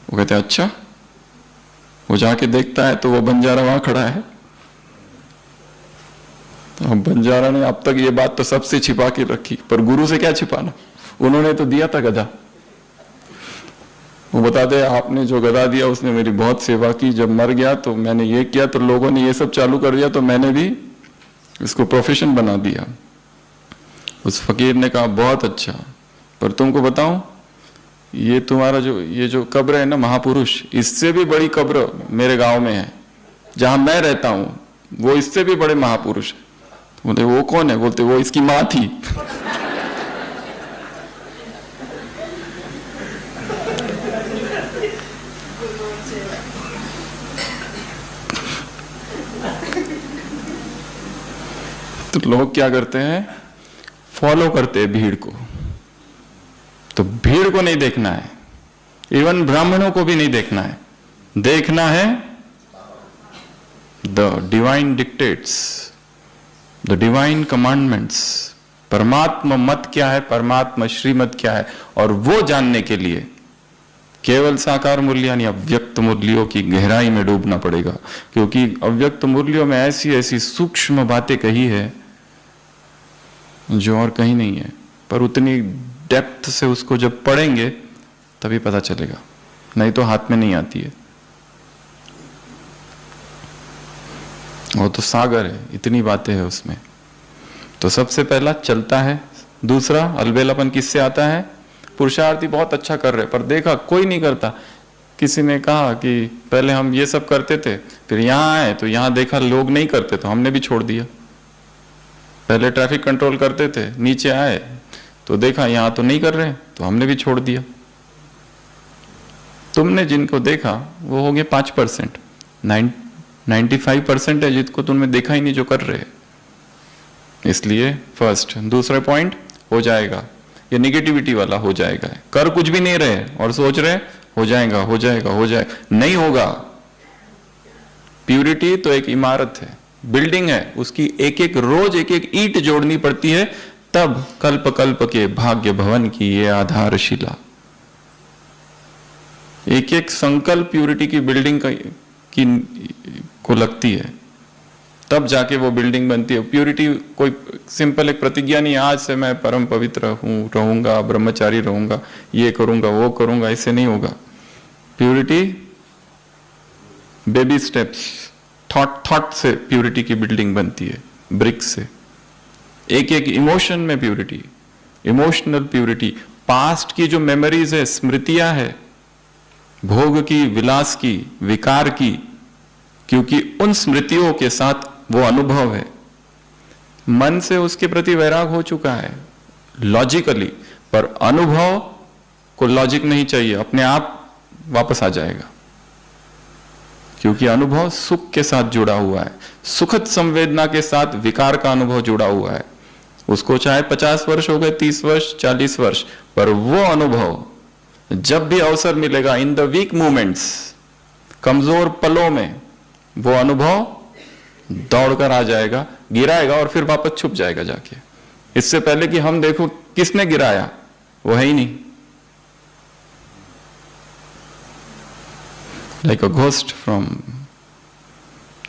वो कहते हैं अच्छा। वो जाके देखता है तो वो बंजारा वहां खड़ा है। तो बंजारा ने अब तक ये बात तो सबसे छिपा के रखी, पर गुरु से क्या छिपाना, उन्होंने तो दिया था गधा। वो बताते आपने जो गधा दिया उसने मेरी बहुत सेवा की, जब मर गया तो मैंने ये किया, तो लोगों ने ये सब चालू कर दिया, तो मैंने भी इसको प्रोफेशन बना दिया। उस फकीर ने कहा बहुत अच्छा, पर तुमको बताऊं, ये तुम्हारा ये जो कब्र है ना महापुरुष, इससे भी बड़ी कब्र मेरे गांव में है जहां मैं रहता हूं, वो इससे भी बड़े महापुरुष है। बोलते वो कौन है? बोलते वो इसकी मां थी। तो लोग क्या करते हैं, फॉलो करते हैं भीड़ को। तो भीड़ को नहीं देखना है, इवन ब्राह्मणों को भी नहीं देखना है, देखना है the divine dictates, the divine commandments. परमात्मा मत क्या है, परमात्मा श्रीमत क्या है, और वो जानने के लिए केवल साकार मूल्य यानी अव्यक्त मूल्यों की गहराई में डूबना पड़ेगा। क्योंकि अव्यक्त मूल्यों में ऐसी ऐसी सूक्ष्म बातें कही है जो और कहीं नहीं है, पर उतनी डेप्थ से उसको जब पढ़ेंगे तभी पता चलेगा, नहीं तो हाथ में नहीं आती है। वो तो सागर है, इतनी बातें हैं उसमें। तो सबसे पहला चलता है। दूसरा अलबेलापन किससे आता है? पुरुषार्थी बहुत अच्छा कर रहे, पर देखा कोई नहीं करता। किसी ने कहा कि पहले हम ये सब करते थे, फिर यहाँ आए तो यहाँ देखा लोग नहीं करते तो हमने भी छोड़ दिया। पहले ट्रैफिक कंट्रोल करते थे, नीचे आए तो देखा यहाँ तो नहीं कर रहे तो हमने भी छोड़ दिया। तुमने जिनको देखा वो हो गए 5%, 95% है जिनको तुमने देखा ही नहीं जो कर रहे। इसलिए फर्स्ट। दूसरा पॉइंट हो जाएगा, ये निगेटिविटी वाला हो जाएगा। कर कुछ भी नहीं रहे और सोच रहे हो जाएगा हो जाएगा हो जाएगा, नहीं होगा। प्यूरिटी तो एक इमारत है, बिल्डिंग है, उसकी एक एक रोज एक एक ईंट जोड़नी पड़ती है, तब कल्प कल्प के भाग्य भवन की ये आधारशिला। एक एक संकल्प प्यूरिटी की बिल्डिंग को लगती है, तब जाके वो बिल्डिंग बनती है। प्यूरिटी कोई सिंपल एक प्रतिज्ञा नहीं, आज से मैं परम पवित्र रहूंगा, ब्रह्मचारी रहूंगा, ये करूंगा वो करूंगा, इससे नहीं होगा। प्यूरिटी बेबी स्टेप्स, थॉट से प्यूरिटी की बिल्डिंग बनती है, ब्रिक्स से। एक एक इमोशन में प्यूरिटी, इमोशनल प्यूरिटी। पास्ट की जो मेमोरीज है, स्मृतियां है, भोग की, विलास की, विकार की, क्योंकि उन स्मृतियों के साथ वो अनुभव है। मन से उसके प्रति वैराग हो चुका है लॉजिकली, पर अनुभव को लॉजिक नहीं चाहिए, अपने आप वापस आ जाएगा। क्योंकि अनुभव सुख के साथ जुड़ा हुआ है, सुखद संवेदना के साथ विकार का अनुभव जुड़ा हुआ है। उसको चाहे 50 वर्ष हो गए, 30 वर्ष, 40 वर्ष, पर वो अनुभव जब भी अवसर मिलेगा, इन द वीक मोमेंट्स, कमजोर पलों में, वो अनुभव दौड़कर आ जाएगा, गिराएगा और फिर वापस छुप जाएगा जाके। इससे पहले कि हम देखो किसने गिराया, वो है ही नहीं। Like a ghost from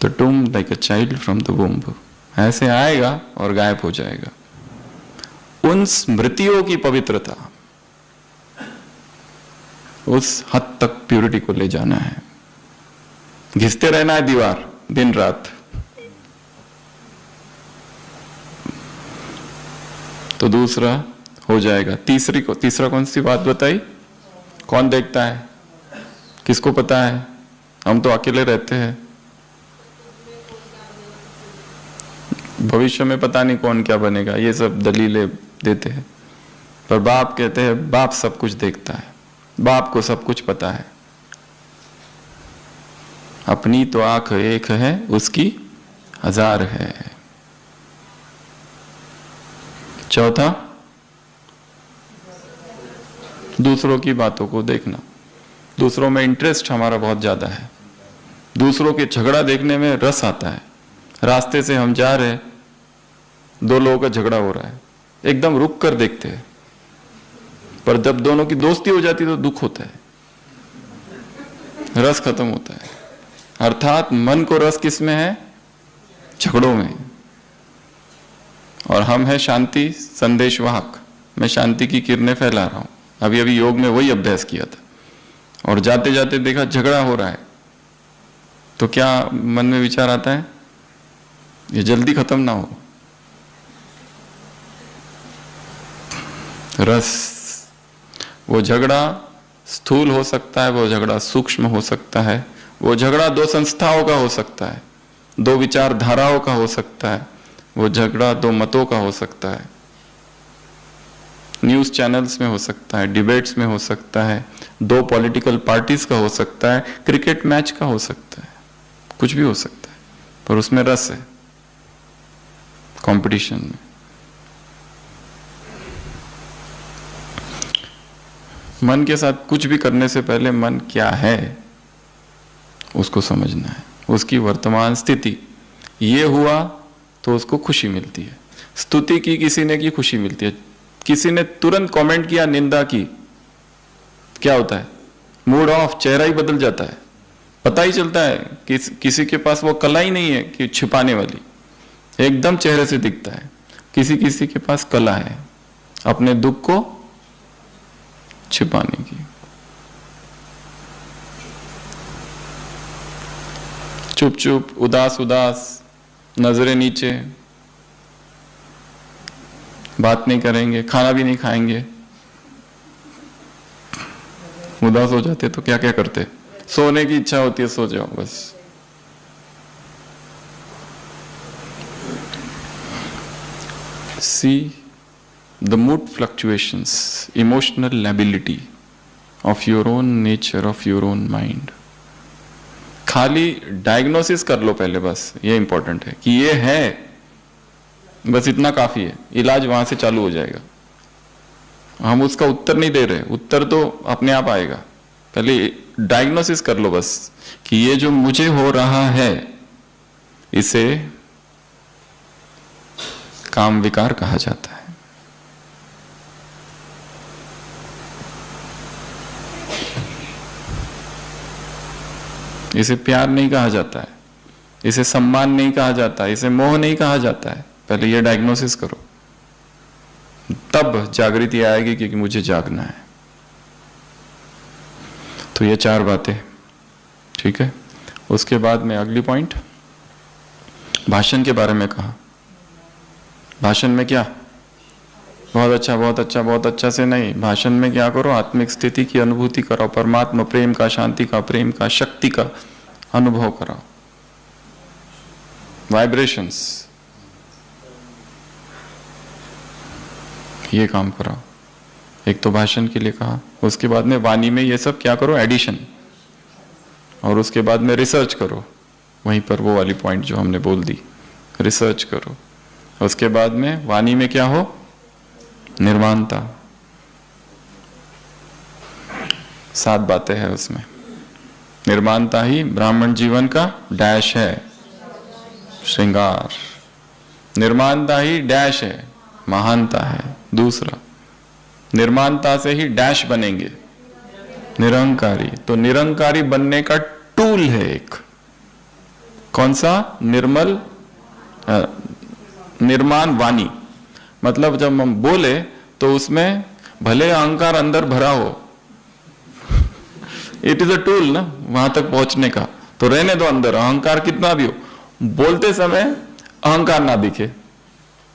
the tomb, like a child from the womb. ऐसे आएगा और गायब हो जाएगा। उन स्मृतियों की पवित्रता, उस हद तक प्यूरिटी को ले जाना है। घिसते रहना है दीवार दिन रात। तो दूसरा हो जाएगा। तीसरा कौन सी बात बताई? कौन देखता है? किसको पता है? हम तो अकेले रहते हैं, भविष्य में पता नहीं कौन क्या बनेगा, ये सब दलीलें देते हैं। पर बाप कहते हैं बाप सब कुछ देखता है, बाप को सब कुछ पता है। अपनी तो आंख एक है, उसकी हजार है। चौथा, दूसरों की बातों को देखना। दूसरों में इंटरेस्ट हमारा बहुत ज्यादा है, दूसरों के झगड़ा देखने में रस आता है। रास्ते से हम जा रहे, दो लोगों का झगड़ा हो रहा है, एकदम रुक कर देखते हैं, पर जब दोनों की दोस्ती हो जाती है तो दुख होता है, रस खत्म होता है। अर्थात मन को रस किस में है? झगड़ों में। और हम है शांति संदेशवाहक, मैं शांति की किरणें फैला रहा हूं। अभी अभी योग में वही अभ्यास किया था, और जाते जाते देखा झगड़ा हो रहा है, तो क्या मन में विचार आता है? ये जल्दी खत्म ना हो। रस, वो झगड़ा स्थूल हो सकता है, वो झगड़ा सूक्ष्म हो सकता है, वो झगड़ा दो संस्थाओं का हो सकता है, दो विचारधाराओं का हो सकता है, वो झगड़ा दो मतों का हो सकता है, न्यूज चैनल्स में हो सकता है, डिबेट्स में हो सकता है, दो पॉलिटिकल पार्टीज का हो सकता है, क्रिकेट मैच का हो सकता है, कुछ भी हो सकता है, पर उसमें रस है कंपटीशन में। मन के साथ कुछ भी करने से पहले मन क्या है उसको समझना है, उसकी वर्तमान स्थिति। ये हुआ तो उसको खुशी मिलती है, स्तुति की किसी ने की खुशी मिलती है, किसी ने तुरंत कमेंट किया, निंदा की, क्या होता है? मूड ऑफ, चेहरा ही बदल जाता है। पता ही चलता है कि किसी के पास वो कला ही नहीं है कि छिपाने वाली, एकदम चेहरे से दिखता है। किसी किसी के पास कला है अपने दुख को छिपाने की। चुप चुप, उदास उदास, नजरें नीचे, बात नहीं करेंगे, खाना भी नहीं खाएंगे। उदास हो जाते तो क्या क्या करते? सोने की इच्छा होती है, सो जाओ बस। See the mood fluctuations, emotional lability of your own nature, of your own mind. खाली डायग्नोसिस कर लो पहले, बस ये इंपॉर्टेंट है कि ये है, बस इतना काफी है, इलाज वहां से चालू हो जाएगा। हम उसका उत्तर नहीं दे रहे, उत्तर तो अपने आप आएगा। पहले डायग्नोसिस कर लो बस कि ये जो मुझे हो रहा है इसे काम विकार कहा जाता है। इसे प्यार नहीं कहा जाता है, इसे सम्मान नहीं कहा जाता है, इसे मोह नहीं कहा जाता है। पहले ये डायग्नोसिस करो, तब जागृति आएगी कि मुझे जागना है। तो ये 4 बातें, ठीक है। उसके बाद में अगली पॉइंट, भाषण के बारे में कहा। भाषण में क्या? बहुत अच्छा, बहुत अच्छा, बहुत अच्छा से नहीं, भाषण में क्या करो? आत्मिक स्थिति की अनुभूति कराओ, परमात्मा प्रेम का, शांति का, प्रेम का, शक्ति का अनुभव कराओ, वाइब्रेशंस, ये काम कराओ। एक तो भाषण के लिए कहा, उसके बाद में वाणी में ये सब क्या करो? एडिशन, और उसके बाद में रिसर्च करो, वहीं पर वो वाली पॉइंट जो हमने बोल दी, रिसर्च करो। उसके बाद में वाणी में क्या हो, निर्माणता। 7 बातें हैं उसमें। निर्माणता ही ब्राह्मण जीवन का डैश है, श्रृंगार। निर्माणता ही डैश है, महानता है। दूसरा, निर्माणता से ही डैश बनेंगे, निरंकारी। तो निरंकारी बनने का टूल है एक, कौन सा, निर्मल निर्माण वाणी। मतलब जब हम बोले तो उसमें भले अहंकार अंदर भरा हो, इट इज अ टूल ना वहां तक पहुंचने का, तो रहने दो अंदर, अहंकार कितना भी हो, बोलते समय अहंकार ना दिखे।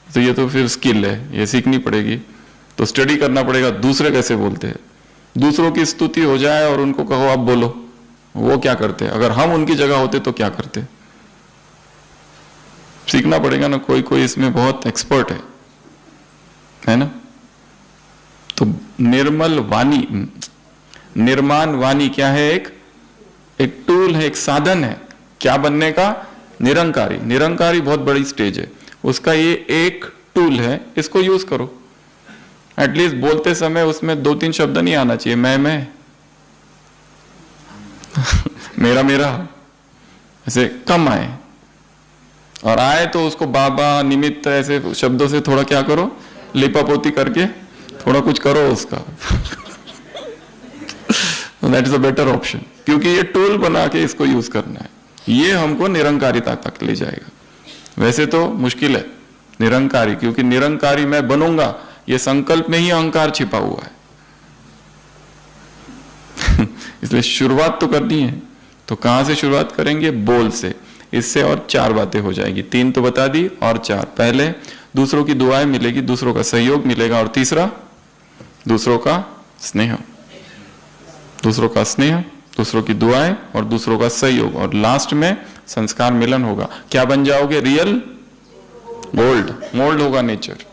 तो ये तो फिर स्किल है, ये सीखनी पड़ेगी। तो स्टडी करना पड़ेगा दूसरे कैसे बोलते हैं, दूसरों की स्तुति हो जाए और उनको कहो आप बोलो, वो क्या करते हैं, अगर हम उनकी जगह होते तो क्या करते। सीखना पड़ेगा ना, कोई कोई इसमें बहुत एक्सपर्ट है ना। तो निर्मल वाणी, निर्माण वाणी क्या है, एक टूल है, एक साधन है, क्या बनने का, निरंकारी। निरंकारी बहुत बड़ी स्टेज है, उसका ये एक टूल है, इसको यूज करो। एटलीस्ट बोलते समय उसमें 2-3 शब्द नहीं आना चाहिए, मैं मेरा मेरा, ऐसे कम आए, और आए तो उसको बाबा, निमित्त, ऐसे शब्दों से थोड़ा क्या करो, लिपापोती करके थोड़ा कुछ करो उसका। That is a better option, क्योंकि ये टूल बना के इसको यूज करना है, ये हमको निरंकारिता तक ले जाएगा। वैसे तो मुश्किल है निरंकारी, क्योंकि निरंकारी मैं बनूंगा, ये संकल्प में ही अहंकार छिपा हुआ है। इसलिए शुरुआत तो करनी है, तो कहां से शुरुआत करेंगे, बोल से। इससे और 4 बातें हो जाएगी, 3 तो बता दी और 4। पहले दूसरों की दुआएं मिलेगी, दूसरों का सहयोग मिलेगा, और तीसरा दूसरों का स्नेह, दूसरों का स्नेह, दूसरों की दुआएं और दूसरों का सहयोग, और लास्ट में संस्कार मिलन होगा। क्या बन जाओगे, रियल गोल्ड, मोल्ड होगा नेचर।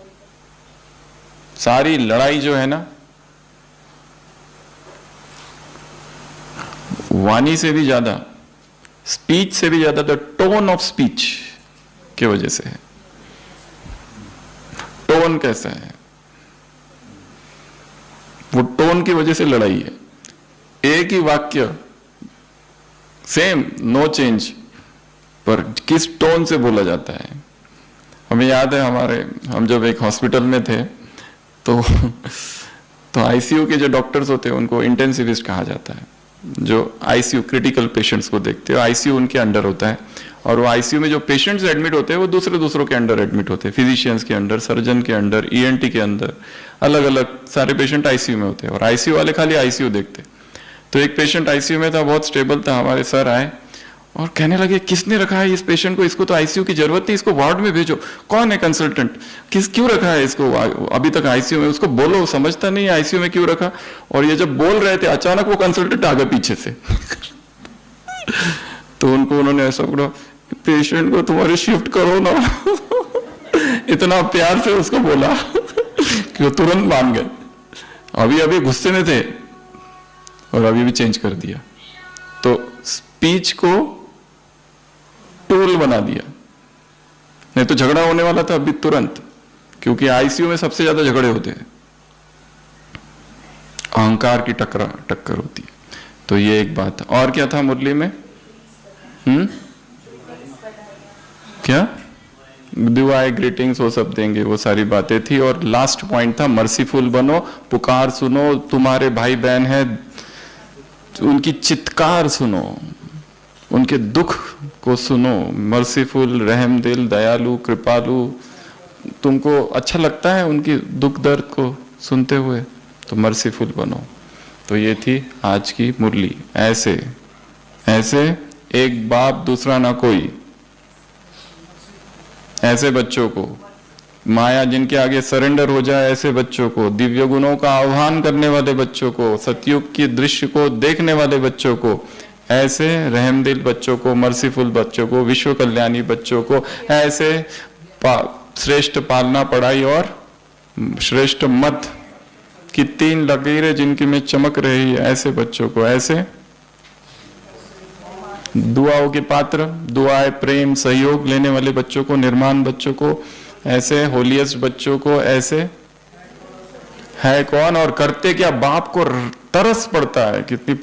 सारी लड़ाई जो है ना, वाणी से भी ज्यादा, स्पीच से भी ज्यादा, द टोन ऑफ स्पीच की वजह से है। टोन कैसा है, वो टोन की वजह से लड़ाई है। एक ही वाक्य सेम, नो चेंज, पर किस टोन से बोला जाता है। हमें याद है हम जब एक हॉस्पिटल में थे तो आईसीयू के जो डॉक्टर्स होते हैं उनको इंटेंसिविस्ट कहा जाता है, जो आईसीयू क्रिटिकल पेशेंट्स को देखते हैं। आईसीयू उनके अंडर होता है, और वो आईसीयू में जो पेशेंट्स एडमिट होते हैं वो दूसरों के अंडर एडमिट होते हैं, फिजिशियंस के अंडर, सर्जन के अंडर, ईएनटी के अंदर, अलग अलग सारे पेशेंट आईसीयू में होते हैं, और आईसीयू वाले खाली आईसीयू देखते। तो एक पेशेंट आईसीयू में था, बहुत स्टेबल था, हमारे सर आए और कहने लगे किसने रखा है इस पेशेंट को, इसको तो आईसीयू की जरूरत नहीं, इसको वार्ड में भेजो। कौन है कंसल्टेंट, क्यों रखा है इसको अभी तक आईसीयू में, उसको बोलो, समझता नहीं है आईसीयू में क्यों रखा। और ये जब बोल रहे थे अचानक वो कंसल्टेंट आ गया पीछे से। तो उन्होंने ऐसा बोला, पेशेंट को तुम्हारे शिफ्ट करो ना। इतना प्यार से उसको बोला कि वो तुरंत मान गए। अभी गुस्से में थे और अभी भी चेंज कर दिया। तो स्पीच को टूल बना दिया, नहीं तो झगड़ा होने वाला था अभी तुरंत, क्योंकि आईसीयू में सबसे ज्यादा झगड़े होते हैं, अहंकार की टक्कर होती है। तो ये एक बात। और क्या था मुरली में, क्या दुआएं, ग्रीटिंग्स, वो सब देंगे, वो सारी बातें थी। और लास्ट पॉइंट था मर्सीफुल बनो, पुकार सुनो, तुम्हारे भाई बहन है उनकी चित्कार सुनो, उनके दुख को सुनो। मर्सीफुल, रहम दिल, दयालु, कृपालु, तुमको अच्छा लगता है उनकी दुख दर्द को सुनते हुए, तो मर्सीफुल बनो। तो ये थी आज की मुरली। ऐसे एक बाप दूसरा ना कोई, ऐसे बच्चों को, माया जिनके आगे सरेंडर हो जाए ऐसे बच्चों को, दिव्य गुणों का आह्वान करने वाले बच्चों को, सतयुग की दृश्य को देखने वाले बच्चों को, ऐसे रहमदिल बच्चों को, मर्सीफुल बच्चों को, विश्व कल्याणी बच्चों को, ऐसे श्रेष्ठ पालना, पढ़ाई और श्रेष्ठ मत की 3 लकीरें जिनकी में चमक रही है, ऐसे बच्चों को, ऐसे दुआओं के पात्र, दुआएं, प्रेम, सहयोग लेने वाले बच्चों को, निर्माण बच्चों को ऐसे, होलीएस्ट बच्चों को ऐसे। है कौन और करते क्या? बाप को तरस पड़ता है, कितनी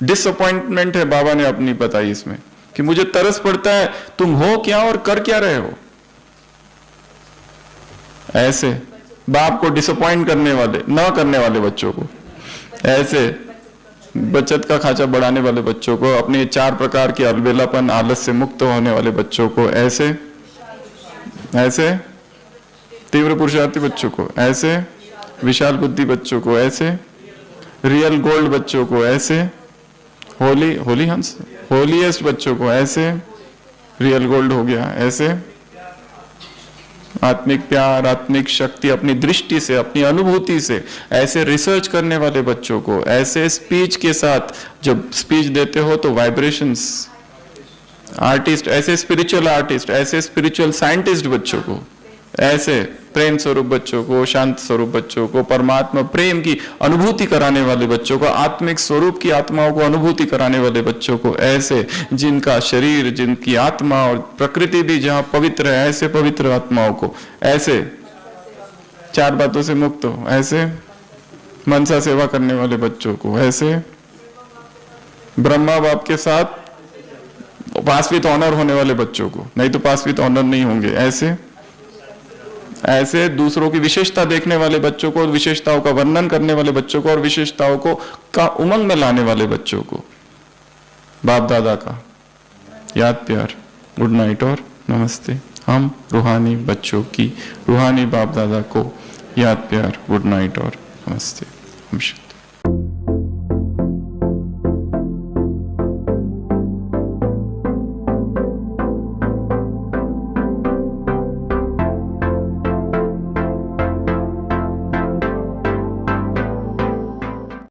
डिसअपॉइंटमेंट है बाबा ने अपनी बताई इसमें, कि मुझे तरस पड़ता है, तुम हो क्या और कर क्या रहे हो। ऐसे बाप को डिसअपॉइंट करने वाले, ना करने वाले बच्चों को ऐसे, बचत का खांचा बढ़ाने वाले बच्चों को, अपने 4 प्रकार के अलबेलापन, आलस से मुक्त होने वाले बच्चों को ऐसे, ऐसे तीव्र पुरुषार्थी बच्चों को ऐसे, विशाल बुद्धि बच्चों को ऐसे, रियल गोल्ड बच्चों को ऐसे, होली हंस, होलीएस्ट बच्चों को ऐसे, रियल गोल्ड हो गया ऐसे, आत्मिक प्यार, आत्मिक शक्ति अपनी दृष्टि से, अपनी अनुभूति से ऐसे रिसर्च करने वाले बच्चों को ऐसे, स्पीच के साथ जब स्पीच देते हो तो वाइब्रेशंस, आर्टिस्ट ऐसे, स्पिरिचुअल आर्टिस्ट ऐसे, स्पिरिचुअल साइंटिस्ट बच्चों को ऐसे, प्रेम स्वरूप बच्चों को, शांत स्वरूप बच्चों को, परमात्मा प्रेम की अनुभूति कराने वाले बच्चों को, आत्मिक स्वरूप की आत्माओं को अनुभूति कराने वाले बच्चों को ऐसे, जिनका शरीर, जिनकी आत्मा और प्रकृति भी जहां पवित्र है, ऐसे पवित्र आत्माओं को ऐसे, 4 बातों से मुक्त हो ऐसे, मनसा सेवा करने वाले बच्चों को ऐसे, ब्रह्मा बाप के साथ पास विद ऑनर होने वाले बच्चों को, नहीं तो पास विद ऑनर नहीं होंगे ऐसे, ऐसे दूसरों की विशेषता देखने वाले बच्चों को, विशेषताओं का वर्णन करने वाले बच्चों को और विशेषताओं को का उमंग में लाने वाले बच्चों को, बाप दादा का याद प्यार, गुड नाइट और नमस्ते। हम रूहानी बच्चों की, रूहानी बाप दादा को याद प्यार, गुड नाइट और नमस्ते।